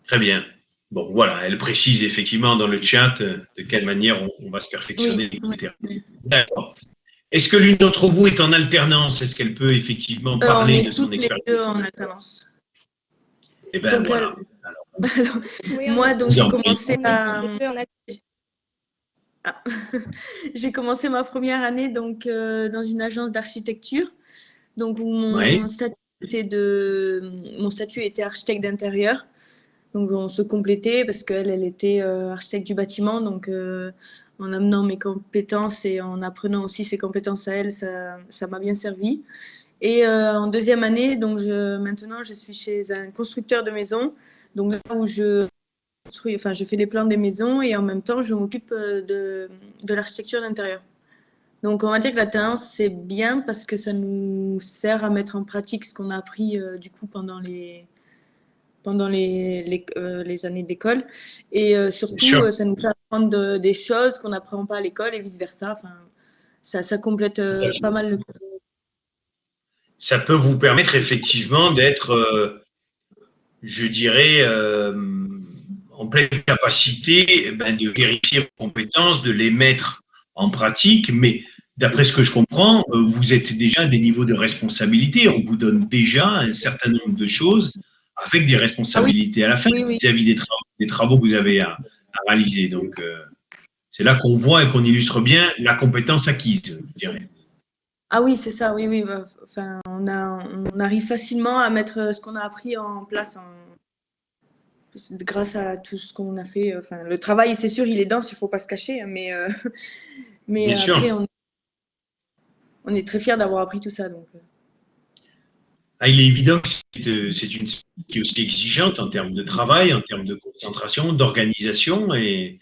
Très bien. Bon, voilà, elle précise effectivement dans le chat de quelle manière on va se perfectionner, etc. D'accord. Est-ce que l'une d'entre vous est en alternance? Est-ce qu'elle peut effectivement parler de son expérience? On est toutes les deux en alternance. Eh bien, donc, voilà. Moi, donc, j'ai commencé j'ai commencé ma première année donc, dans une agence d'architecture, donc où mon statut était architecte d'intérieur. Donc on se complétait parce qu'elle était architecte du bâtiment, donc en amenant mes compétences et en apprenant aussi ses compétences à elle, ça m'a bien servi. Et en deuxième année, donc maintenant je suis chez un constructeur de maisons, donc là où je fais les plans des maisons et en même temps je m'occupe de l'architecture d'intérieur. Donc on va dire que la tendance c'est bien parce que ça nous sert à mettre en pratique ce qu'on a appris du coup pendant les années d'école et surtout ça nous fait apprendre des choses qu'on n'apprend pas à l'école et vice versa. Enfin, ça complète pas mal le cours. Ça peut vous permettre effectivement d'être, je dirais, en pleine capacité de vérifier vos compétences, de les mettre en pratique, mais d'après ce que je comprends, vous êtes déjà à des niveaux de responsabilité. On vous donne déjà un certain nombre de choses avec des responsabilités à la fin vis-à-vis des travaux que vous avez à réaliser. Donc, c'est là qu'on voit et qu'on illustre bien la compétence acquise, je dirais. Ah oui, c'est ça, oui. Enfin, on arrive facilement à mettre ce qu'on a appris en place grâce à tout ce qu'on a fait. Enfin, le travail, c'est sûr, il est dense, il ne faut pas se cacher, mais après, on est très fiers d'avoir appris tout ça. Donc. Il est évident que c'est une série qui est aussi exigeante en termes de travail, en termes de concentration, d'organisation, et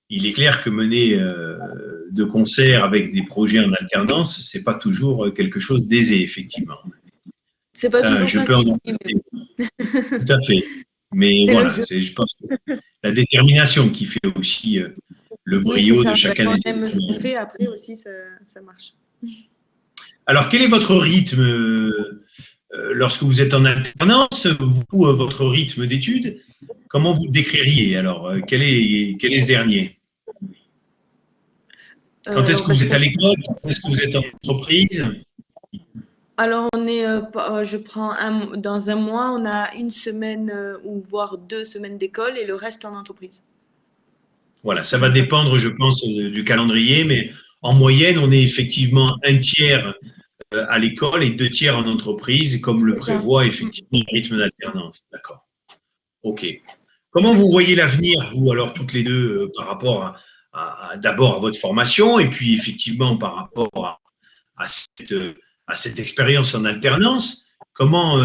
il est clair que mener de concert avec des projets en alternance, c'est pas toujours quelque chose d'aisé, effectivement. C'est pas toujours je facile. Peux en Tout à fait. Mais voilà, je pense que la détermination qui fait aussi le brio de chacun des étudiants. On aime ce qu'on fait, après aussi, ça marche. Alors, quel est votre rythme lorsque vous êtes en alternance, vous, votre rythme d'études, comment vous le décririez? Alors, quel est ce dernier? Quand est-ce que vous êtes à l'école? Quand est-ce que vous êtes en entreprise? Alors, dans un mois, on a une semaine ou voire 2 semaines d'école et le reste en entreprise. Voilà, ça va dépendre, je pense, du calendrier, mais en moyenne, on est effectivement 1/3 à l'école et 2/3 en entreprise, comme le prévoit effectivement le rythme d'alternance. D'accord. OK. Comment vous voyez l'avenir, vous, alors, toutes les deux, par rapport d'abord à votre formation et puis effectivement par rapport à cette expérience en alternance? Comment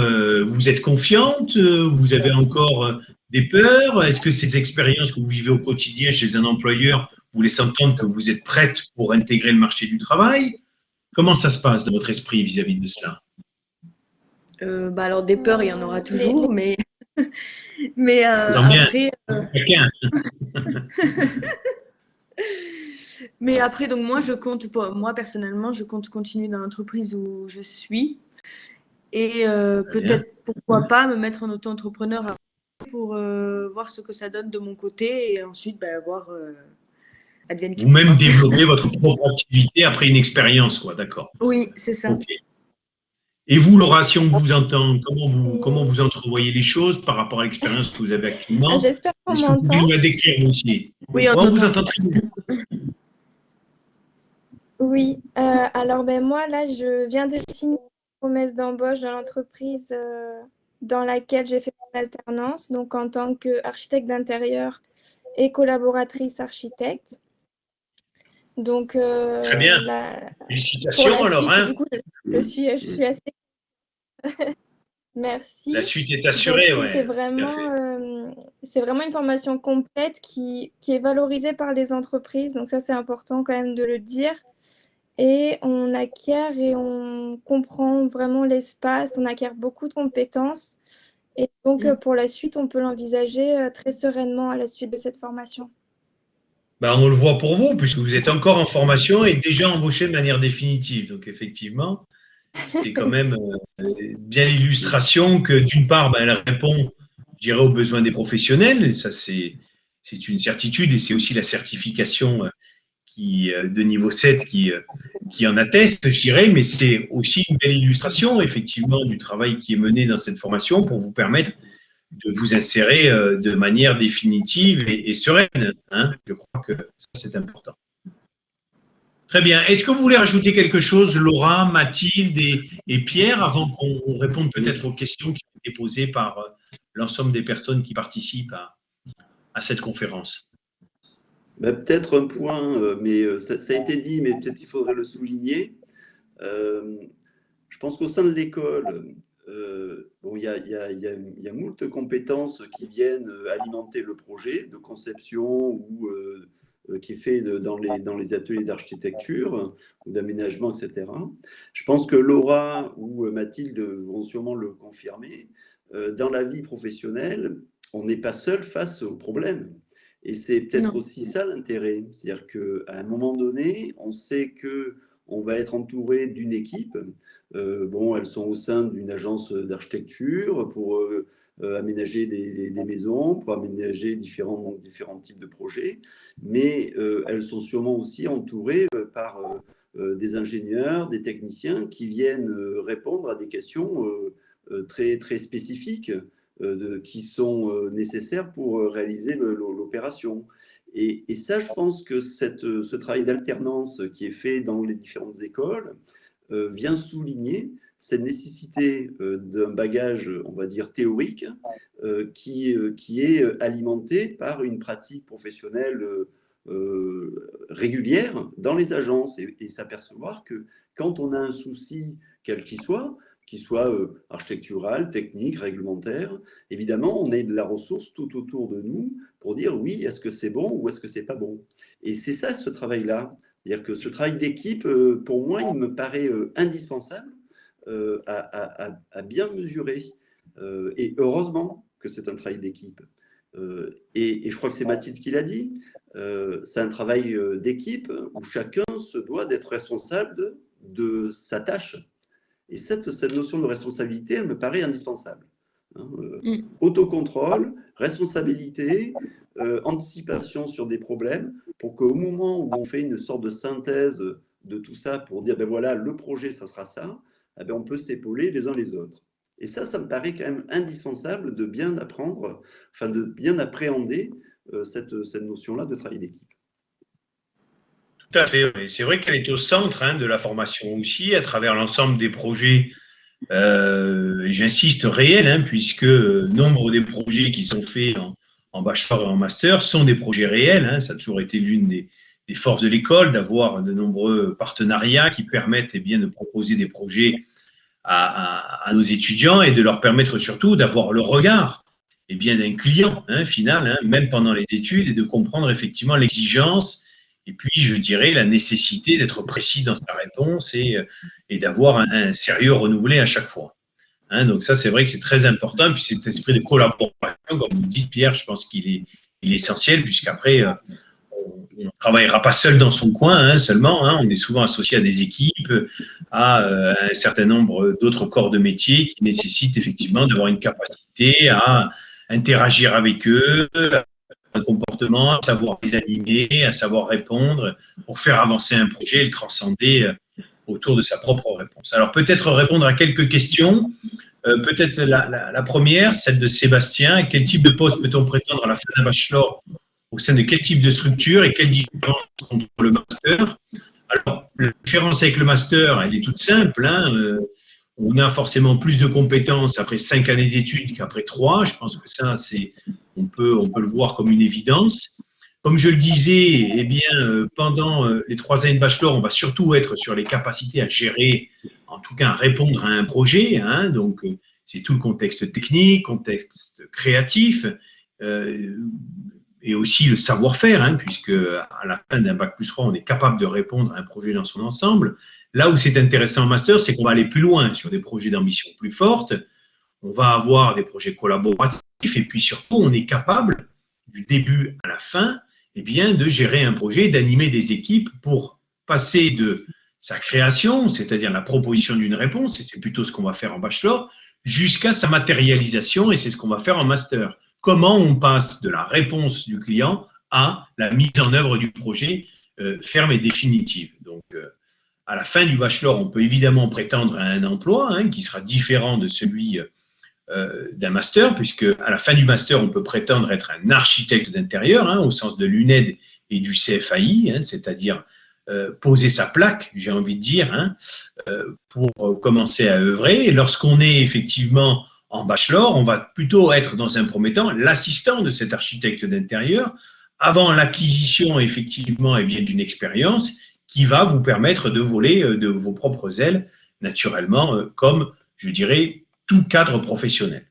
vous êtes confiante? Vous avez encore des peurs? Est-ce que ces expériences que vous vivez au quotidien chez un employeur vous laissent entendre que vous êtes prête pour intégrer le marché du travail? Comment ça se passe dans votre esprit vis-à-vis de cela? Alors des peurs, il y en aura toujours, mais après. Mais après, donc moi personnellement, je compte continuer dans l'entreprise où je suis et peut-être pourquoi pas me mettre en auto-entrepreneur pour voir ce que ça donne de mon côté et ensuite voir advienne qui vous-même développer votre propre activité après une expérience, quoi, d'accord. Oui, c'est ça. Okay. Et vous, Laura, si on vous entend, comment vous entrevoyez les choses par rapport à l'expérience que vous avez actuellement? J'espère qu'on m'entend. Est-ce que vous pouvez la décrire aussi? Oui, on vous entend très bien. Oui, alors moi, là, je viens de signer une promesse d'embauche dans l'entreprise dans laquelle j'ai fait mon alternance, donc en tant qu'architecte d'intérieur et collaboratrice architecte. Donc, très bien. Félicitations alors. Suite, du coup, je suis assez. Merci. La suite est assurée, oui. C'est vraiment une formation complète qui est valorisée par les entreprises. Donc ça, c'est important quand même de le dire. Et on acquiert et on comprend vraiment l'espace. On acquiert beaucoup de compétences. Et donc, pour la suite, on peut l'envisager très sereinement à la suite de cette formation. On le voit pour vous, puisque vous êtes encore en formation et déjà embauché de manière définitive. Donc, effectivement, c'est quand même bien l'illustration que, d'une part, elle répond, je dirais, aux besoins des professionnels. Et ça, c'est une certitude et c'est aussi la certification de niveau 7 qui en atteste, je dirais, mais c'est aussi une belle illustration, effectivement, du travail qui est mené dans cette formation pour vous permettre de vous insérer de manière définitive et sereine. Hein. Je crois que ça, c'est important. Très bien. Est-ce que vous voulez rajouter quelque chose, Laura, Mathilde et Pierre, avant qu'on réponde peut-être aux questions qui ont été posées par l'ensemble des personnes qui participent à cette conférence? Peut-être un point, mais ça a été dit, mais peut-être il faudrait le souligner. Je pense qu'au sein de l'école, il y a moult compétences qui viennent alimenter le projet de conception ou qui est fait dans les ateliers d'architecture ou d'aménagement, etc. Je pense que Laura ou Mathilde vont sûrement le confirmer. Dans la vie professionnelle, on n'est pas seul face aux problèmes. Et c'est peut-être aussi ça l'intérêt. C'est-à-dire qu'à un moment donné, on sait qu'on va être entouré d'une équipe. Elles sont au sein d'une agence d'architecture pour aménager des maisons, pour aménager différents types de projets. Mais elles sont sûrement aussi entourées par des ingénieurs, des techniciens qui viennent répondre à des questions très, très spécifiques. Qui sont nécessaires pour réaliser l'opération. Et ça, je pense que ce travail d'alternance qui est fait dans les différentes écoles vient souligner cette nécessité d'un bagage, on va dire, théorique qui est alimenté par une pratique professionnelle régulière dans les agences et s'apercevoir que quand on a un souci, quel qu'il soit architectural, technique, réglementaire, évidemment, on a de la ressource tout autour de nous pour dire oui, est-ce que c'est bon ou est-ce que c'est pas bon. Et c'est ça, ce travail-là. C'est-à-dire que ce travail d'équipe, pour moi, il me paraît indispensable à bien mesurer. Et heureusement que c'est un travail d'équipe. Et je crois que c'est Mathilde qui l'a dit. C'est un travail d'équipe où chacun se doit d'être responsable de sa tâche. Et cette notion de responsabilité, elle me paraît indispensable. Autocontrôle, responsabilité, anticipation sur des problèmes, pour qu'au moment où on fait une sorte de synthèse de tout ça, pour dire, voilà, le projet, ça sera ça, on peut s'épauler les uns les autres. Et ça me paraît quand même indispensable de bien apprendre, de bien appréhender cette notion-là de travail d'équipe. Tout à fait. C'est vrai qu'elle est au centre de la formation aussi, à travers l'ensemble des projets, et j'insiste, réels, puisque nombre des projets qui sont faits en bachelor et en master sont des projets réels. Hein. Ça a toujours été l'une des forces de l'école, d'avoir de nombreux partenariats qui permettent de proposer des projets à nos étudiants et de leur permettre surtout d'avoir le regard d'un client final, même pendant les études, et de comprendre effectivement l'exigence et puis, je dirais, la nécessité d'être précis dans sa réponse et d'avoir un sérieux renouvelé à chaque fois. Donc ça, c'est vrai que c'est très important. Et puis cet esprit de collaboration, comme vous dites, Pierre, je pense qu'il est essentiel, puisqu'après, on ne travaillera pas seul dans son coin seulement. On est souvent associé à des équipes, à un certain nombre d'autres corps de métier qui nécessitent effectivement d'avoir une capacité à interagir avec eux, un comportement, à savoir les animer, à savoir répondre pour faire avancer un projet et le transcender autour de sa propre réponse. Alors peut-être répondre à quelques questions. Peut-être la première, celle de Sébastien. Quel type de poste peut-on prétendre à la fin d'un bachelor au sein de quel type de structure et quelle différence entre le master? Alors, la différence avec le master, elle est toute simple. On a forcément plus de compétences après 5 années d'études qu'après 3. Je pense que ça, on peut le voir comme une évidence. Comme je le disais, pendant les 3 années de bachelor, on va surtout être sur les capacités à gérer, en tout cas à répondre à un projet. Donc, c'est tout le contexte technique, contexte créatif, et aussi le savoir-faire, puisque à la fin d'un bac+3, on est capable de répondre à un projet dans son ensemble. Là où c'est intéressant en master, c'est qu'on va aller plus loin sur des projets d'ambition plus forte. On va avoir des projets collaboratifs et puis surtout, on est capable, du début à la fin, de gérer un projet, d'animer des équipes pour passer de sa création, c'est-à-dire la proposition d'une réponse, et c'est plutôt ce qu'on va faire en bachelor, jusqu'à sa matérialisation, et c'est ce qu'on va faire en master. Comment on passe de la réponse du client à la mise en œuvre du projet ferme et définitive. Donc, à la fin du bachelor, on peut évidemment prétendre à un emploi qui sera différent de celui d'un master, puisque à la fin du master, on peut prétendre être un architecte d'intérieur, au sens de l'UNED et du CFAI, c'est-à-dire poser sa plaque, j'ai envie de dire, pour commencer à œuvrer. Et lorsqu'on est effectivement en bachelor, on va plutôt être dans un premier temps l'assistant de cet architecte d'intérieur avant l'acquisition effectivement d'une expérience qui va vous permettre de voler de vos propres ailes naturellement comme, je dirais, tout cadre professionnel.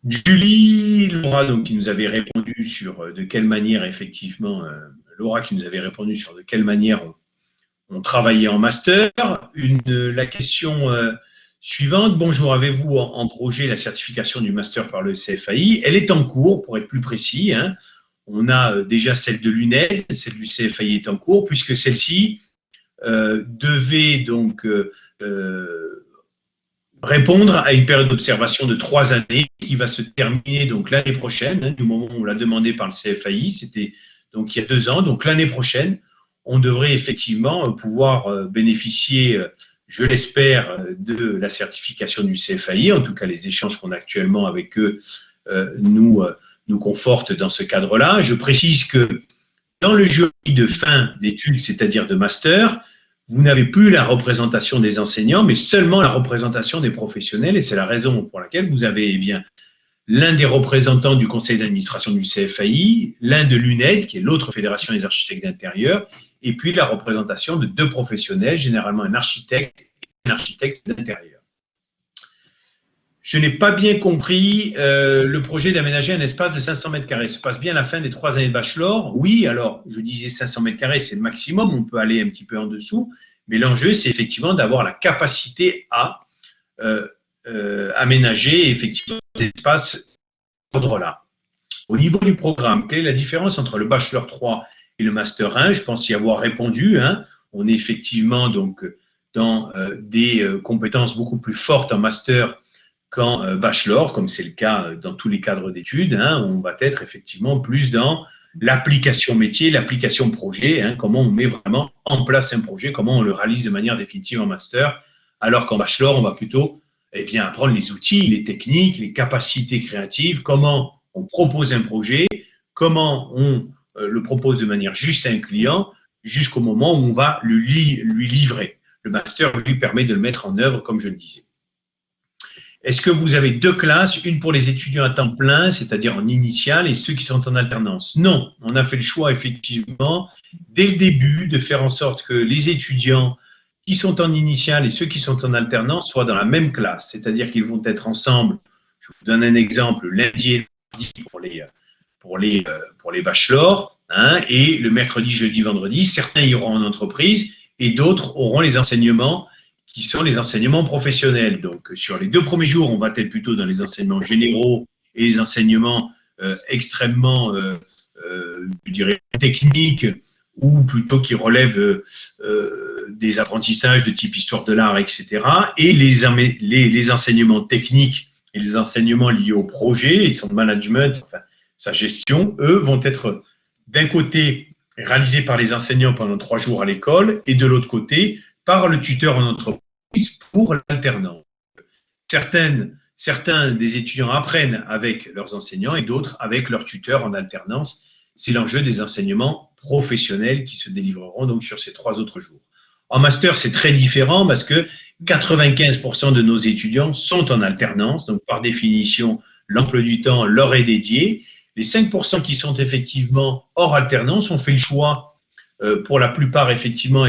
Julie, Laura, donc, qui nous avait répondu sur de quelle manière effectivement, Laura qui nous avait répondu sur de quelle manière on travaillait en master. La question suivante, bonjour, avez-vous en projet la certification du master par le CFAI? Elle est en cours, pour être plus précis. On a déjà celle de l'UNED, celle du CFAI est en cours, puisque celle-ci devait donc répondre à une période d'observation de 3 années qui va se terminer donc l'année prochaine, du moment où on l'a demandé par le CFAI, c'était donc il y a 2 ans. Donc l'année prochaine, on devrait effectivement pouvoir bénéficier, je l'espère, de la certification du CFAI. En tout cas, les échanges qu'on a actuellement avec eux nous confortent dans ce cadre-là. Je précise que dans le jury de fin d'études, c'est-à-dire de master, vous n'avez plus la représentation des enseignants, mais seulement la représentation des professionnels. Et c'est la raison pour laquelle vous avez l'un des représentants du conseil d'administration du CFAI, l'un de l'UNED, qui est l'autre fédération des architectes d'intérieur, et puis la représentation de 2 professionnels, généralement un architecte et un architecte d'intérieur. Je n'ai pas bien compris le projet d'aménager un espace de 500 mètres carrés. Se passe bien la fin des 3 années de bachelor? Oui, alors je disais 500 mètres carrés, c'est le maximum, on peut aller un petit peu en dessous, mais l'enjeu, c'est effectivement d'avoir la capacité à aménager effectivement des espaces d'ordre-là. Au niveau du programme, quelle est la différence entre le bachelor 3 et le master 1? Je pense y avoir répondu. On est effectivement donc dans des compétences beaucoup plus fortes en master qu'en bachelor, comme c'est le cas dans tous les cadres d'études. On va être effectivement plus dans l'application métier, l'application projet, comment on met vraiment en place un projet, comment on le réalise de manière définitive en master, alors qu'en bachelor, on va plutôt apprendre les outils, les techniques, les capacités créatives, comment on propose un projet, comment on le propose de manière juste à un client, jusqu'au moment où on va lui livrer. Le master lui permet de le mettre en œuvre, comme je le disais. est-ce que vous avez 2 classes, une pour les étudiants à temps plein, c'est-à-dire en initiale, et ceux qui sont en alternance? Non, on a fait le choix effectivement dès le début de faire en sorte que les étudiants qui sont en initiale et ceux qui sont en alternance soient dans la même classe, c'est-à-dire qu'ils vont être ensemble. Je vous donne un exemple, lundi et mardi pour les bachelors, hein, et le mercredi, jeudi, vendredi, certains iront en entreprise et d'autres auront les enseignements qui sont les enseignements professionnels. Donc, sur les 2 premiers jours, on va être plutôt dans les enseignements généraux et les enseignements extrêmement, je dirais, techniques, ou plutôt qui relèvent des apprentissages de type histoire de l'art, etc. Et les enseignements techniques et les enseignements liés au projet et son management, enfin, sa gestion, eux, vont être d'un côté réalisés par les enseignants pendant 3 jours à l'école et de l'autre côté par le tuteur en entreprise pour l'alternance. Certains des étudiants apprennent avec leurs enseignants et d'autres avec leurs tuteurs en alternance. C'est l'enjeu des enseignements professionnels qui se délivreront donc sur ces 3 autres jours. En master, c'est très différent parce que 95% de nos étudiants sont en alternance, donc par définition, l'emploi du temps leur est dédié. Les 5% qui sont effectivement hors alternance ont fait le choix, pour la plupart effectivement,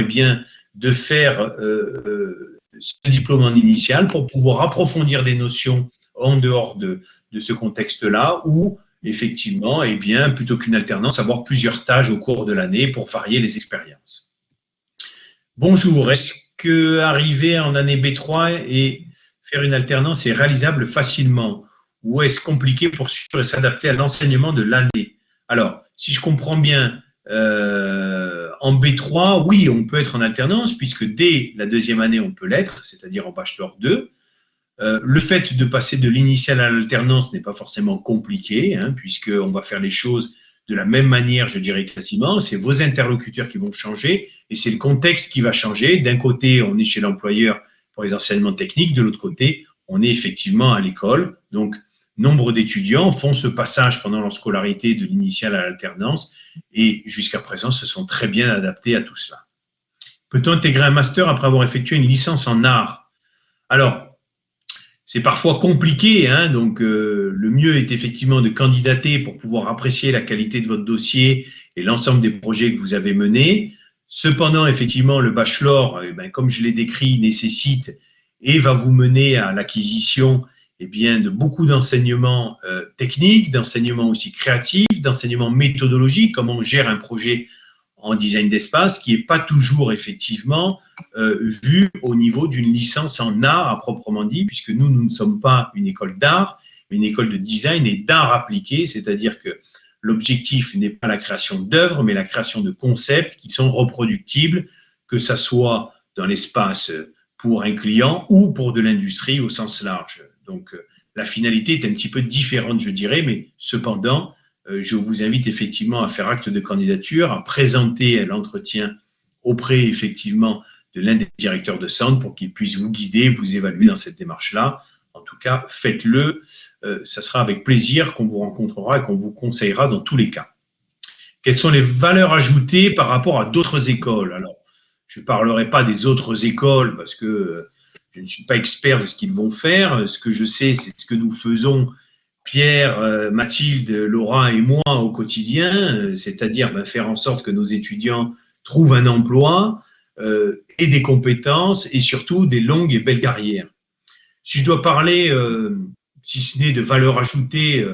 de faire ce diplôme en initial pour pouvoir approfondir des notions en dehors de ce contexte-là, ou effectivement, plutôt qu'une alternance, avoir plusieurs stages au cours de l'année pour varier les expériences. Bonjour, est-ce que arriver en année B3 et faire une alternance est réalisable facilement, ou est-ce compliqué pour suivre et s'adapter à l'enseignement de l'année? Alors, si je comprends bien, en B3, oui, on peut être en alternance, puisque dès la 2e année, on peut l'être, c'est-à-dire en Bachelor 2. Le fait de passer de l'initiale à l'alternance n'est pas forcément compliqué, hein, puisqu'on va faire les choses de la même manière, je dirais quasiment. C'est vos interlocuteurs qui vont changer et c'est le contexte qui va changer. D'un côté, on est chez l'employeur pour les enseignements techniques, de l'autre côté, on est effectivement à l'école. Donc, nombre d'étudiants font ce passage pendant leur scolarité de l'initiale à l'alternance et jusqu'à présent se sont très bien adaptés à tout cela. Peut-on intégrer un master après avoir effectué une licence en art? Alors, c'est parfois compliqué, hein, donc le mieux est effectivement de candidater pour pouvoir apprécier la qualité de votre dossier et l'ensemble des projets que vous avez menés. Cependant, effectivement, le bachelor, comme je l'ai décrit, nécessite et va vous mener à l'acquisition de beaucoup d'enseignements techniques, d'enseignements aussi créatifs, d'enseignements méthodologiques, comment on gère un projet en design d'espace, qui n'est pas toujours effectivement vu au niveau d'une licence en art à proprement dit, puisque nous ne sommes pas une école d'art, mais une école de design et d'art appliqué, c'est-à-dire que l'objectif n'est pas la création d'œuvres, mais la création de concepts qui sont reproductibles, que ça soit dans l'espace pour un client ou pour de l'industrie au sens large. Donc, la finalité est un petit peu différente, je dirais, mais cependant, je vous invite effectivement à faire acte de candidature, à présenter l'entretien auprès effectivement de l'un des directeurs de centre pour qu'il puisse vous guider, vous évaluer dans cette démarche-là. En tout cas, faites-le. Ça sera avec plaisir qu'on vous rencontrera et qu'on vous conseillera dans tous les cas. Quelles sont les valeurs ajoutées par rapport à d'autres écoles? Alors, je ne parlerai pas des autres écoles parce que je ne suis pas expert de ce qu'ils vont faire. Ce que je sais, c'est ce que nous faisons, Pierre, Mathilde, Laura et moi au quotidien, c'est-à-dire faire en sorte que nos étudiants trouvent un emploi et des compétences et surtout des longues et belles carrières. Si je dois parler, si ce n'est de valeur ajoutée,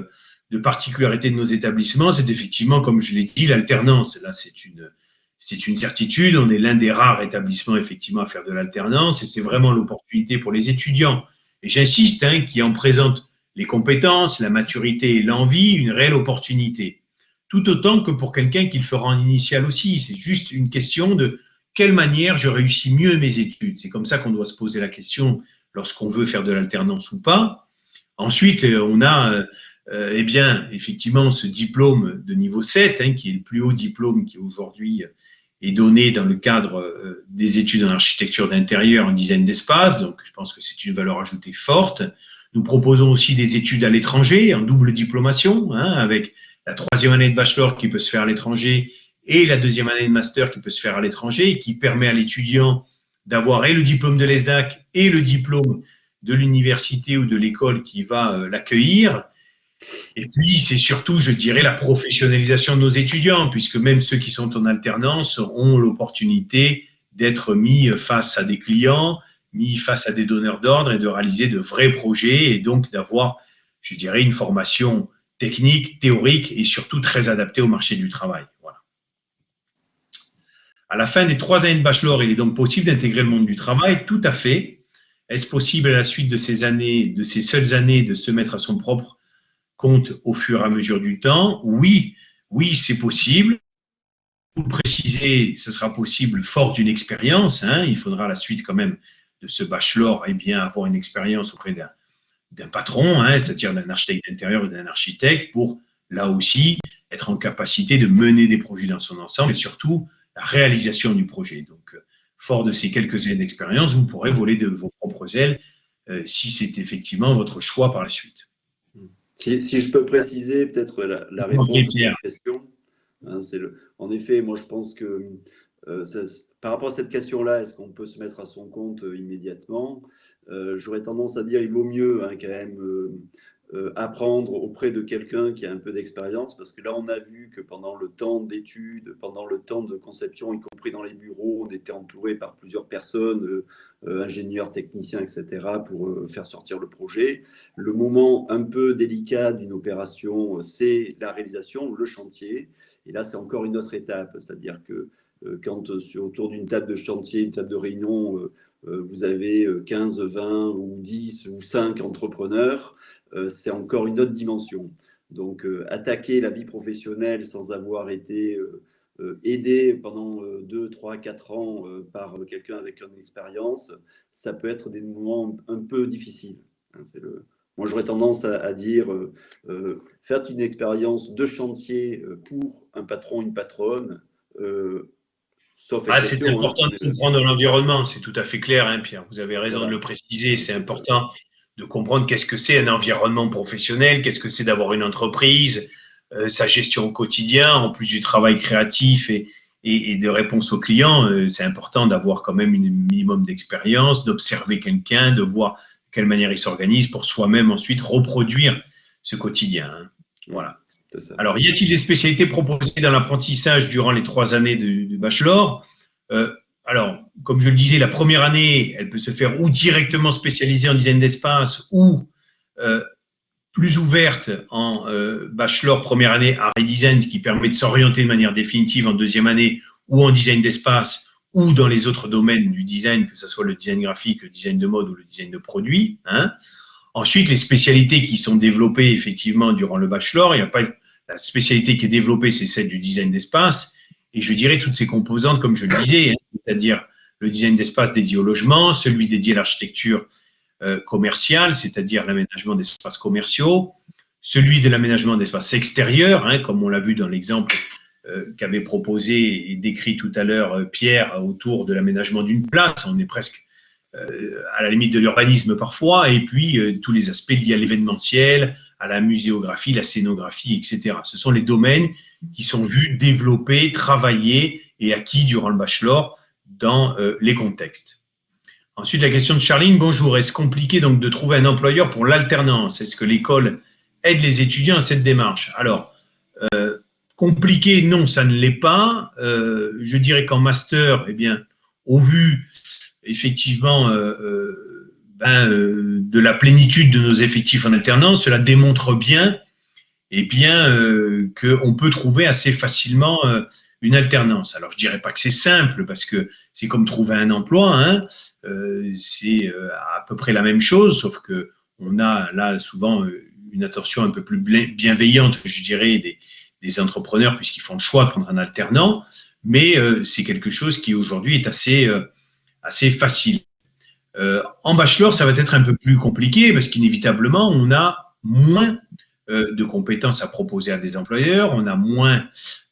de particularité de nos établissements, c'est effectivement, comme je l'ai dit, l'alternance. Là, c'est une certitude. On est l'un des rares établissements effectivement à faire de l'alternance et c'est vraiment l'opportunité pour les étudiants. Et j'insiste, qui en présentent les compétences, la maturité et l'envie, une réelle opportunité. Tout autant que pour quelqu'un qui le fera en initial aussi. C'est juste une question de quelle manière je réussis mieux mes études. C'est comme ça qu'on doit se poser la question lorsqu'on veut faire de l'alternance ou pas. Ensuite, on a effectivement ce diplôme de niveau 7, qui est le plus haut diplôme qui aujourd'hui est donné dans le cadre des études en architecture d'intérieur, en design d'espace. Donc, je pense que c'est une valeur ajoutée forte. Nous proposons aussi des études à l'étranger, en double diplomation, avec la 3e année de bachelor qui peut se faire à l'étranger et la 2e année de master qui peut se faire à l'étranger et qui permet à l'étudiant d'avoir et le diplôme de l'ESDAC et le diplôme de l'université ou de l'école qui va l'accueillir. Et puis, c'est surtout, je dirais, la professionnalisation de nos étudiants, puisque même ceux qui sont en alternance ont l'opportunité d'être mis face à des clients, mis face à des donneurs d'ordre et de réaliser de vrais projets et donc d'avoir, je dirais, une formation technique, théorique et surtout très adaptée au marché du travail. Voilà. À la fin des 3 années de bachelor, il est donc possible d'intégrer le monde du travail, tout à fait. Est-ce possible à la suite de ces années, de ces seules années, de se mettre à son propre compte au fur et à mesure du temps? Oui, oui, c'est possible. Pour préciser, ce sera possible fort d'une expérience. Il faudra à la suite quand même de ce bachelor, eh bien, avoir une expérience auprès d'un patron, c'est-à-dire d'un architecte d'intérieur ou d'un architecte, pour là aussi être en capacité de mener des projets dans son ensemble et surtout la réalisation du projet. Donc, fort de ces quelques années d'expérience, vous pourrez voler de vos propres ailes si c'est effectivement votre choix par la suite. Si je peux préciser peut-être la réponse à cette question. En effet, moi je pense que par rapport à cette question-là, est-ce qu'on peut se mettre à son compte immédiatement? J'aurais tendance à dire il vaut mieux quand même apprendre auprès de quelqu'un qui a un peu d'expérience, parce que là on a vu que pendant le temps d'études, pendant le temps de conception, y compris dans les bureaux, on était entouré par plusieurs personnes, ingénieurs, techniciens, etc., pour faire sortir le projet. Le moment un peu délicat d'une opération, c'est la réalisation, le chantier. Et là, c'est encore une autre étape, c'est-à-dire que quand autour d'une table de chantier, une table de réunion, vous avez 15, 20 ou 10 ou 5 entrepreneurs, c'est encore une autre dimension. Donc, attaquer la vie professionnelle sans avoir été aidé pendant 2, 3, 4 ans par quelqu'un avec une expérience, ça peut être des moments un peu difficiles. Moi, j'aurais tendance à dire, faites une expérience de chantier pour un patron, une patronne, sauf exception. C'est important de comprendre l'environnement, c'est tout à fait clair, Pierre. Vous avez raison de le préciser, c'est important de comprendre qu'est-ce que c'est un environnement professionnel, qu'est-ce que c'est d'avoir une entreprise, sa gestion au quotidien, en plus du travail créatif et de réponse aux clients. C'est important d'avoir quand même un minimum d'expérience, d'observer quelqu'un, de voir de quelle manière il s'organise pour soi-même ensuite reproduire ce quotidien. Voilà. Alors, y a-t-il des spécialités proposées dans l'apprentissage durant les 3 années du bachelor? Alors, comme je le disais, la première année, elle peut se faire ou directement spécialisée en design d'espace ou plus ouverte en bachelor première année art et design, ce qui permet de s'orienter de manière définitive en 2e année ou en design d'espace ou dans les autres domaines du design, que ce soit le design graphique, le design de mode ou le design de produit. Ensuite, les spécialités qui sont développées effectivement durant le bachelor, il n'y a pas la spécialité qui est développée, c'est celle du design d'espace. Et je dirais toutes ces composantes, comme je le disais, c'est-à-dire le design d'espace dédié au logement, celui dédié à l'architecture commerciale, c'est-à-dire l'aménagement d'espaces commerciaux, celui de l'aménagement d'espaces extérieurs, comme on l'a vu dans l'exemple qu'avait proposé et décrit tout à l'heure Pierre autour de l'aménagement d'une place. On est presque à la limite de l'urbanisme parfois, et puis tous les aspects liés à l'événementiel, à la muséographie, la scénographie, etc. Ce sont les domaines qui sont vus, développés, travaillés et acquis durant le bachelor dans les contextes. Ensuite, la question de Charline. Bonjour, est-ce compliqué donc de trouver un employeur pour l'alternance? Est-ce que l'école aide les étudiants à cette démarche? Alors, compliqué, non, ça ne l'est pas. Je dirais qu'en master, eh bien, au vu effectivement de la plénitude de nos effectifs en alternance, cela démontre bien, qu'on peut trouver assez facilement une alternance. Alors, je dirais pas que c'est simple, parce que c'est comme trouver un emploi, c'est à peu près la même chose, sauf que on a là souvent une attention un peu plus bienveillante, je dirais, des entrepreneurs, puisqu'ils font le choix de prendre un alternant, mais c'est quelque chose qui aujourd'hui est assez facile. En bachelor, ça va être un peu plus compliqué, parce qu'inévitablement, on a moins de compétences à proposer à des employeurs, on a moins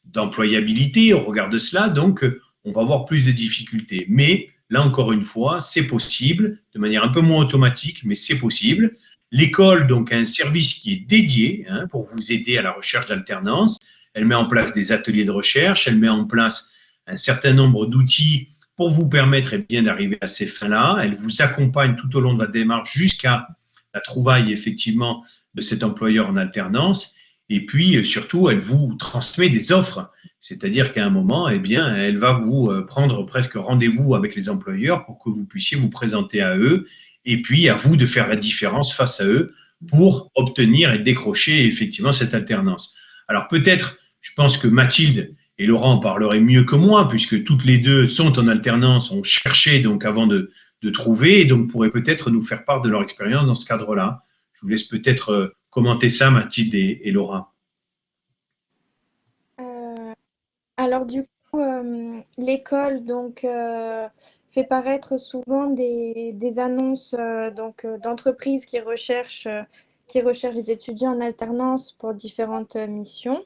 d'employabilité au regard de cela, donc on va avoir plus de difficultés. Mais là, encore une fois, c'est possible, de manière un peu moins automatique, mais c'est possible. L'école donc a un service qui est dédié pour vous aider à la recherche d'alternance. Elle met en place des ateliers de recherche, elle met en place un certain nombre d'outils pour vous permettre bien d'arriver à ces fins-là. Elle vous accompagne tout au long de la démarche jusqu'à la trouvaille effectivement de cet employeur en alternance. Et puis surtout, elle vous transmet des offres. C'est-à-dire qu'à un moment, elle va vous prendre presque rendez-vous avec les employeurs pour que vous puissiez vous présenter à eux. Et puis à vous de faire la différence face à eux pour obtenir et décrocher effectivement cette alternance. Alors peut-être, je pense que Mathilde et Laurent en parleraient mieux que moi, puisque toutes les deux sont en alternance, ont cherché donc avant de trouver, et donc pourraient peut-être nous faire part de leur expérience dans ce cadre-là. Je vous laisse peut-être commenter ça, Mathilde et Laura. Alors du coup, l'école donc fait paraître souvent des annonces d'entreprises qui recherchent les étudiants en alternance pour différentes missions.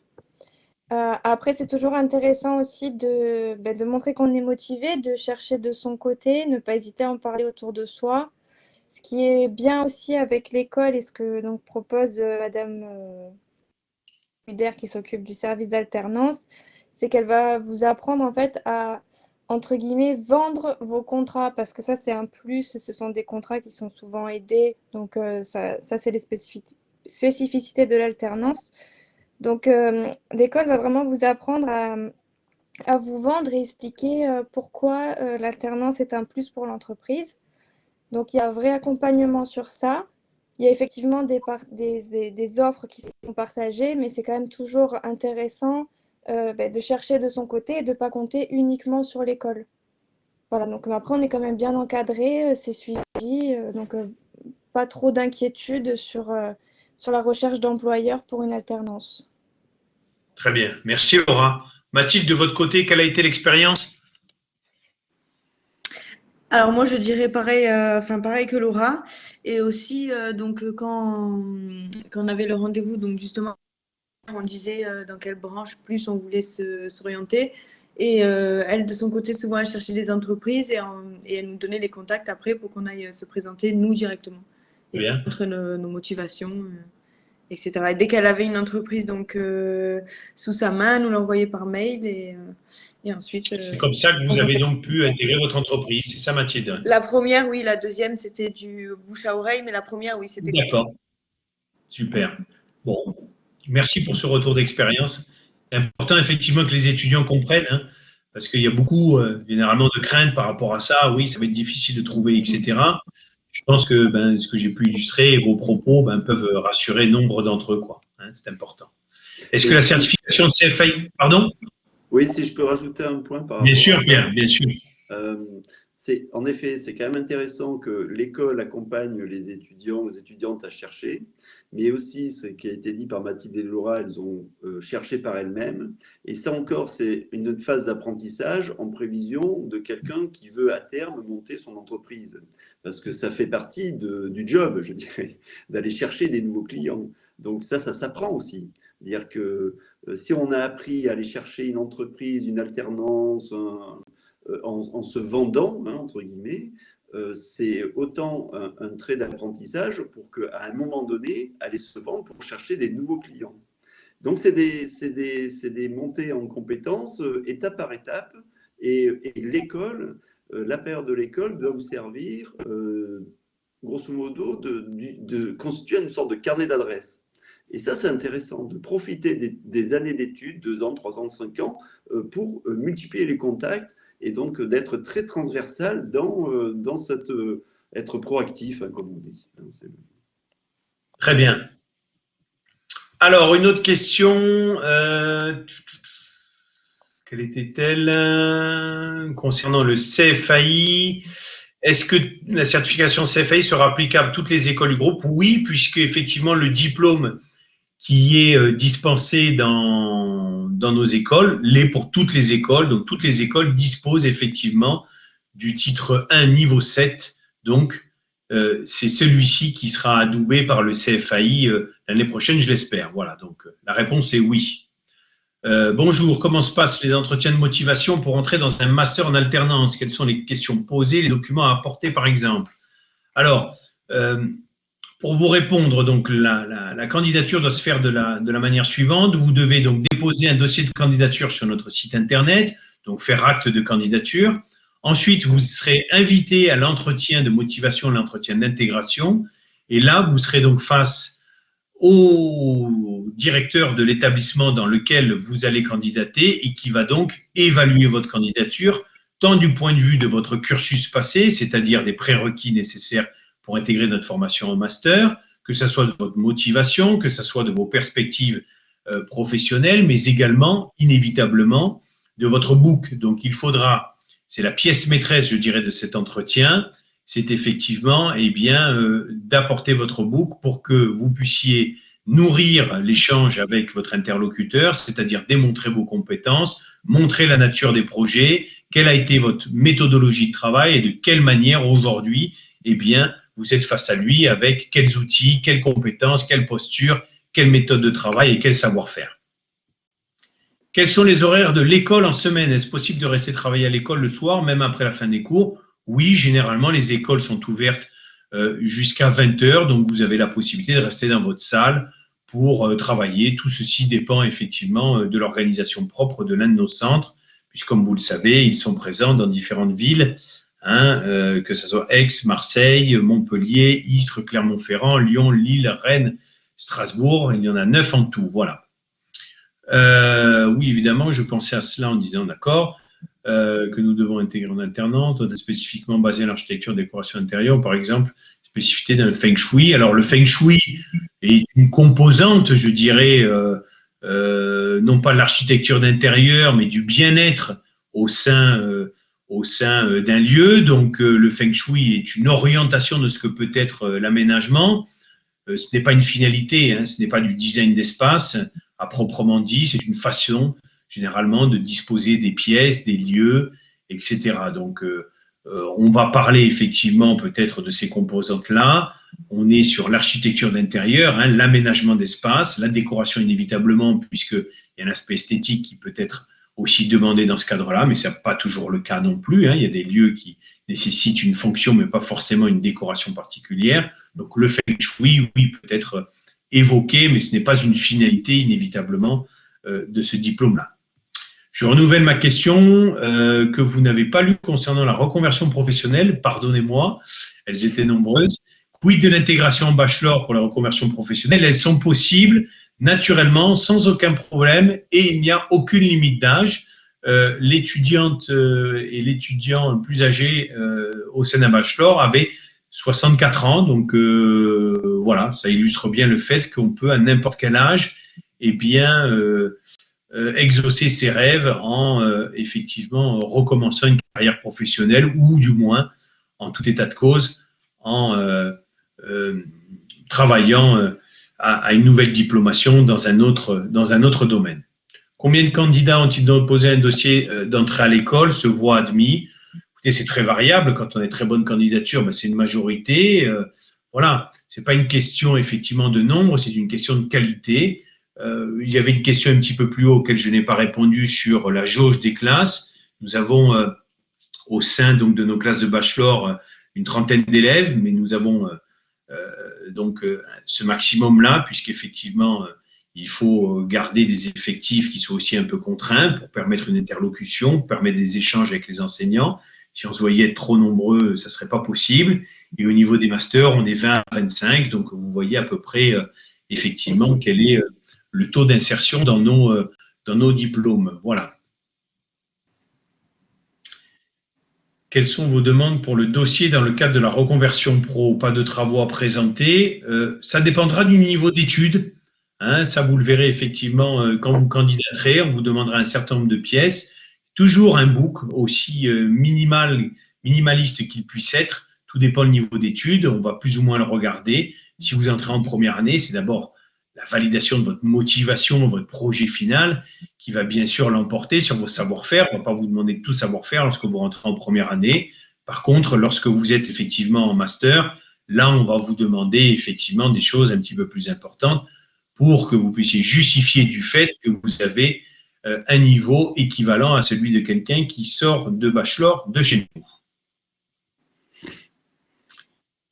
Après, c'est toujours intéressant aussi de montrer qu'on est motivé, de chercher de son côté, ne pas hésiter à en parler autour de soi. Ce qui est bien aussi avec l'école et ce que donc propose Madame Huder qui s'occupe du service d'alternance, c'est qu'elle va vous apprendre en fait à, entre guillemets, vendre vos contrats, parce que ça c'est un plus, ce sont des contrats qui sont souvent aidés, donc ça c'est les spécificités de l'alternance. Donc l'école va vraiment vous apprendre à vous vendre et expliquer pourquoi l'alternance est un plus pour l'entreprise. Donc il y a un vrai accompagnement sur ça. Il y a effectivement des offres qui sont partagées, mais c'est quand même toujours intéressant de chercher de son côté et de ne pas compter uniquement sur l'école. Voilà, donc après on est quand même bien encadré, c'est suivi, donc pas trop d'inquiétude sur la recherche d'employeurs pour une alternance. Très bien, merci Laura. Mathilde, de votre côté, quelle a été l'expérience ? Alors moi je dirais pareil que Laura, et aussi quand on avait le rendez-vous, donc justement on disait dans quelle branche plus on voulait s'orienter, et elle de son côté souvent elle cherchait des entreprises et elle nous donnait les contacts après pour qu'on aille se présenter nous directement. Très bien. Entre nos motivations, etc. Et dès qu'elle avait une entreprise donc sous sa main, nous l'envoyait par mail et ensuite. C'est comme ça que vous avez donc pu intégrer votre entreprise, c'est ça Mathilde ? La première, oui, la deuxième c'était du bouche à oreille, mais la première, oui, c'était. D'accord. Super. Bon, merci pour ce retour d'expérience. C'est important effectivement que les étudiants comprennent, hein, parce qu'il y a beaucoup généralement de craintes par rapport à ça. Oui, ça va être difficile de trouver, etc. Je pense que ce que j'ai pu illustrer et vos propos peuvent rassurer nombre d'entre eux, quoi. Hein, c'est important. Est-ce que la certification de CFAI, pardon ? Oui, si je peux rajouter un point par rapport bien sûr, à ça. Pierre, bien sûr. En effet, c'est quand même intéressant que l'école accompagne les étudiants, les étudiantes à chercher, mais aussi ce qui a été dit par Mathilde et Laura, elles ont cherché par elles-mêmes. Et ça encore, c'est une phase d'apprentissage en prévision de quelqu'un qui veut à terme monter son entreprise. Parce que ça fait partie du job, je dirais, d'aller chercher des nouveaux clients. Donc ça s'apprend aussi. C'est-à-dire que si on a appris à aller chercher une entreprise, une alternance, en se vendant, hein, entre guillemets, c'est autant un trait d'apprentissage pour qu'à un moment donné, aller se vendre pour chercher des nouveaux clients. Donc, c'est des montées en compétences étape par étape, et l'école, la période de l'école doit vous servir, grosso modo, de constituer une sorte de carnet d'adresses. Et ça, c'est intéressant, de profiter des années d'études, 2 ans, 3 ans, 5 ans, pour multiplier les contacts et donc d'être très transversal dans cette être proactif, hein, comme on dit. Très bien. Alors, une autre question. Quelle était-elle concernant le CFAI? Est-ce que la certification CFAI sera applicable à toutes les écoles du groupe? Oui, puisque effectivement le diplôme qui est dispensé dans nos écoles l'est pour toutes les écoles. Donc, toutes les écoles disposent effectivement du titre 1 niveau 7. Donc, c'est celui-ci qui sera adoubé par le CFAI l'année prochaine, je l'espère. Voilà, donc la réponse est oui. Bonjour, comment se passent les entretiens de motivation pour entrer dans un master en alternance? Quelles sont les questions posées, les documents à apporter par exemple? Alors, pour vous répondre, donc la candidature doit se faire de la manière suivante. Vous devez donc déposer un dossier de candidature sur notre site internet, donc faire acte de candidature. Ensuite, vous serez invité à l'entretien de motivation, l'entretien d'intégration. Et là, vous serez donc face au directeur de l'établissement dans lequel vous allez candidater et qui va donc évaluer votre candidature, tant du point de vue de votre cursus passé, c'est-à-dire des prérequis nécessaires pour intégrer notre formation en master, que ce soit de votre motivation, que ce soit de vos perspectives professionnelles, mais également, inévitablement, de votre book. Donc, il faudra, c'est la pièce maîtresse, je dirais, de cet entretien, c'est effectivement d'apporter votre book pour que vous puissiez nourrir l'échange avec votre interlocuteur, c'est-à-dire démontrer vos compétences, montrer la nature des projets, quelle a été votre méthodologie de travail et de quelle manière aujourd'hui, vous êtes face à lui avec quels outils, quelles compétences, quelle posture, quelle méthode de travail et quel savoir-faire. Quels sont les horaires de l'école en semaine? Est-ce possible de rester travailler à l'école le soir, même après la fin des cours? Oui, généralement, les écoles sont ouvertes jusqu'à 20 h, donc vous avez la possibilité de rester dans votre salle pour travailler. Tout ceci dépend effectivement de l'organisation propre de l'un de nos centres, puisque comme vous le savez, ils sont présents dans différentes villes, que ce soit Aix, Marseille, Montpellier, Istres, Clermont-Ferrand, Lyon, Lille, Rennes, Strasbourg. Il y en a 9 en tout, voilà. Oui, évidemment, je pensais à cela en disant, d'accord, que nous devons intégrer en alternance, spécifiquement basé à l'architecture et décoration intérieure, par exemple, spécificité dans le Feng Shui. Alors, le Feng Shui est une composante, je dirais, non pas de l'architecture d'intérieur, mais du bien-être au sein d'un lieu. Donc, le Feng Shui est une orientation de ce que peut être l'aménagement. Ce n'est pas une finalité, ce n'est pas du design d'espace à proprement dit, c'est une façon généralement de disposer des pièces, des lieux, etc. Donc, on va parler effectivement peut-être de ces composantes-là. On est sur l'architecture d'intérieur, l'aménagement d'espace, la décoration inévitablement, puisqu'il y a un aspect esthétique qui peut être aussi demandé dans ce cadre-là, mais ce n'est pas toujours le cas non plus. Il y a des lieux qui nécessitent une fonction, mais pas forcément une décoration particulière. Donc, le Feng Shui, oui, peut être évoqué, mais ce n'est pas une finalité inévitablement de ce diplôme-là. Je renouvelle ma question que vous n'avez pas lue concernant la reconversion professionnelle. Pardonnez-moi, elles étaient nombreuses. Quid de l'intégration en bachelor pour la reconversion professionnelle? Elles sont possibles naturellement, sans aucun problème, et il n'y a aucune limite d'âge. L'étudiante et l'étudiant plus âgé au sein d'un bachelor avait 64 ans, donc voilà, ça illustre bien le fait qu'on peut à n'importe quel âge exaucer ses rêves en effectivement recommençant une carrière professionnelle ou du moins, en tout état de cause, en travaillant à une nouvelle diplomation dans un autre domaine. Combien de candidats ont-ils déposé un dossier d'entrée à l'école, se voient admis? Écoutez, c'est très variable. Quand on a une très bonne candidature, c'est une majorité. Voilà, c'est pas une question effectivement de nombre, c'est une question de qualité. Il y avait une question un petit peu plus haut auquel je n'ai pas répondu sur la jauge des classes. Nous avons au sein donc de nos classes de bachelor une trentaine d'élèves, mais nous avons ce maximum-là, puisqu'effectivement, il faut garder des effectifs qui soient aussi un peu contraints pour permettre une interlocution, pour permettre des échanges avec les enseignants. Si on se voyait être trop nombreux, ça ne serait pas possible. Et au niveau des masters, on est 20 à 25, donc vous voyez à peu près effectivement quel est le taux d'insertion dans nos diplômes. Voilà. Quelles sont vos demandes pour le dossier dans le cadre de la reconversion pro? Pas de travaux à présenter. Ça dépendra du niveau d'études. Ça, vous le verrez effectivement quand vous candidaterez. On vous demandera un certain nombre de pièces. Toujours un book aussi minimaliste qu'il puisse être. Tout dépend du niveau d'études. On va plus ou moins le regarder. Si vous entrez en première année, c'est d'abord la validation de votre motivation, votre projet final, qui va bien sûr l'emporter sur vos savoir-faire. On ne va pas vous demander de tout savoir-faire lorsque vous rentrez en première année. Par contre, lorsque vous êtes effectivement en master, là, on va vous demander effectivement des choses un petit peu plus importantes pour que vous puissiez justifier du fait que vous avez un niveau équivalent à celui de quelqu'un qui sort de bachelor de chez nous.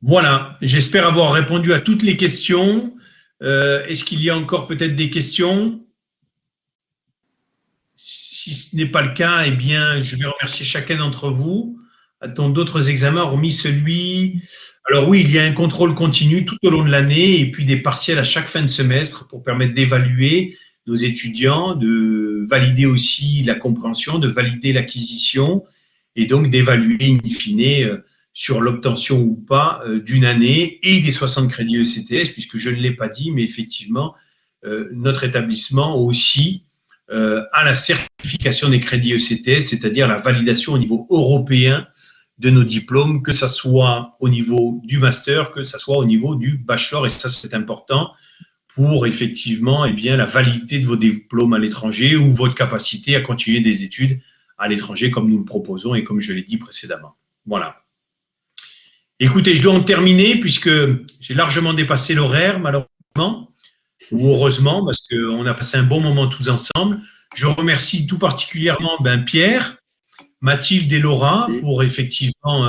Voilà, j'espère avoir répondu à toutes les questions. Est-ce qu'il y a encore peut-être des questions? Si ce n'est pas le cas, je vais remercier chacun d'entre vous A-t-on d'autres examens hormis celui… Alors oui, il y a un contrôle continu tout au long de l'année et puis des partiels à chaque fin de semestre pour permettre d'évaluer nos étudiants, de valider aussi la compréhension, de valider l'acquisition et donc d'évaluer in fine sur l'obtention ou pas d'une année et des 60 crédits ECTS, puisque je ne l'ai pas dit, mais effectivement, notre établissement aussi à la certification des crédits ECTS, c'est-à-dire la validation au niveau européen de nos diplômes, que ce soit au niveau du master, que ce soit au niveau du bachelor, et ça c'est important pour effectivement la validité de vos diplômes à l'étranger ou votre capacité à continuer des études à l'étranger comme nous le proposons et comme je l'ai dit précédemment. Voilà. Écoutez, je dois en terminer puisque j'ai largement dépassé l'horaire malheureusement. Ou heureusement, parce qu'on a passé un bon moment tous ensemble. Je remercie tout particulièrement Pierre, Mathilde et Laura pour effectivement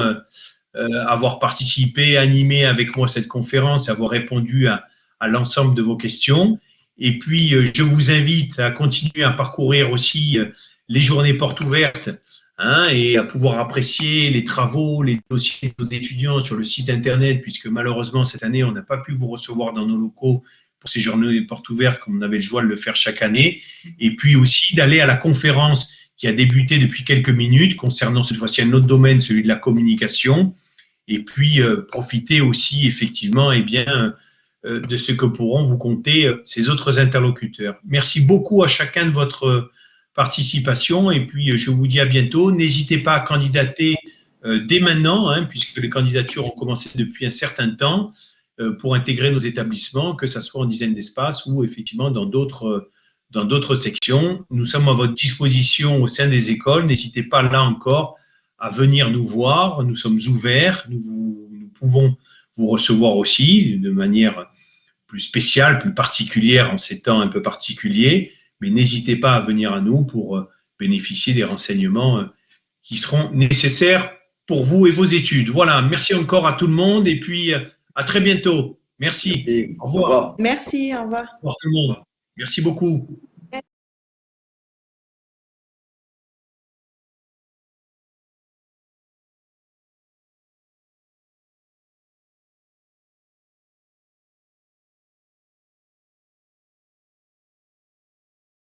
avoir participé, animé avec moi cette conférence, avoir répondu à l'ensemble de vos questions. Et puis, je vous invite à continuer à parcourir aussi les journées portes ouvertes et à pouvoir apprécier les travaux, les dossiers de nos étudiants sur le site Internet, puisque malheureusement, cette année, on n'a pas pu vous recevoir dans nos locaux pour ces journées portes ouvertes, comme on avait le joie de le faire chaque année, et puis aussi d'aller à la conférence qui a débuté depuis quelques minutes, concernant cette fois-ci un autre domaine, celui de la communication, et puis profiter aussi effectivement de ce que pourront vous compter ces autres interlocuteurs. Merci beaucoup à chacun de votre participation, et puis je vous dis à bientôt. N'hésitez pas à candidater dès maintenant, puisque les candidatures ont commencé depuis un certain temps, pour intégrer nos établissements, que ce soit en dizaine d'espaces ou effectivement dans d'autres sections. Nous sommes à votre disposition au sein des écoles. N'hésitez pas là encore à venir nous voir. Nous sommes ouverts. Nous pouvons vous recevoir aussi de manière plus spéciale, plus particulière en ces temps un peu particuliers. Mais n'hésitez pas à venir à nous pour bénéficier des renseignements qui seront nécessaires pour vous et vos études. Voilà, merci encore à tout le monde et puis à très bientôt. Merci. Et au revoir. Merci, au revoir. Au revoir tout le monde. Merci beaucoup.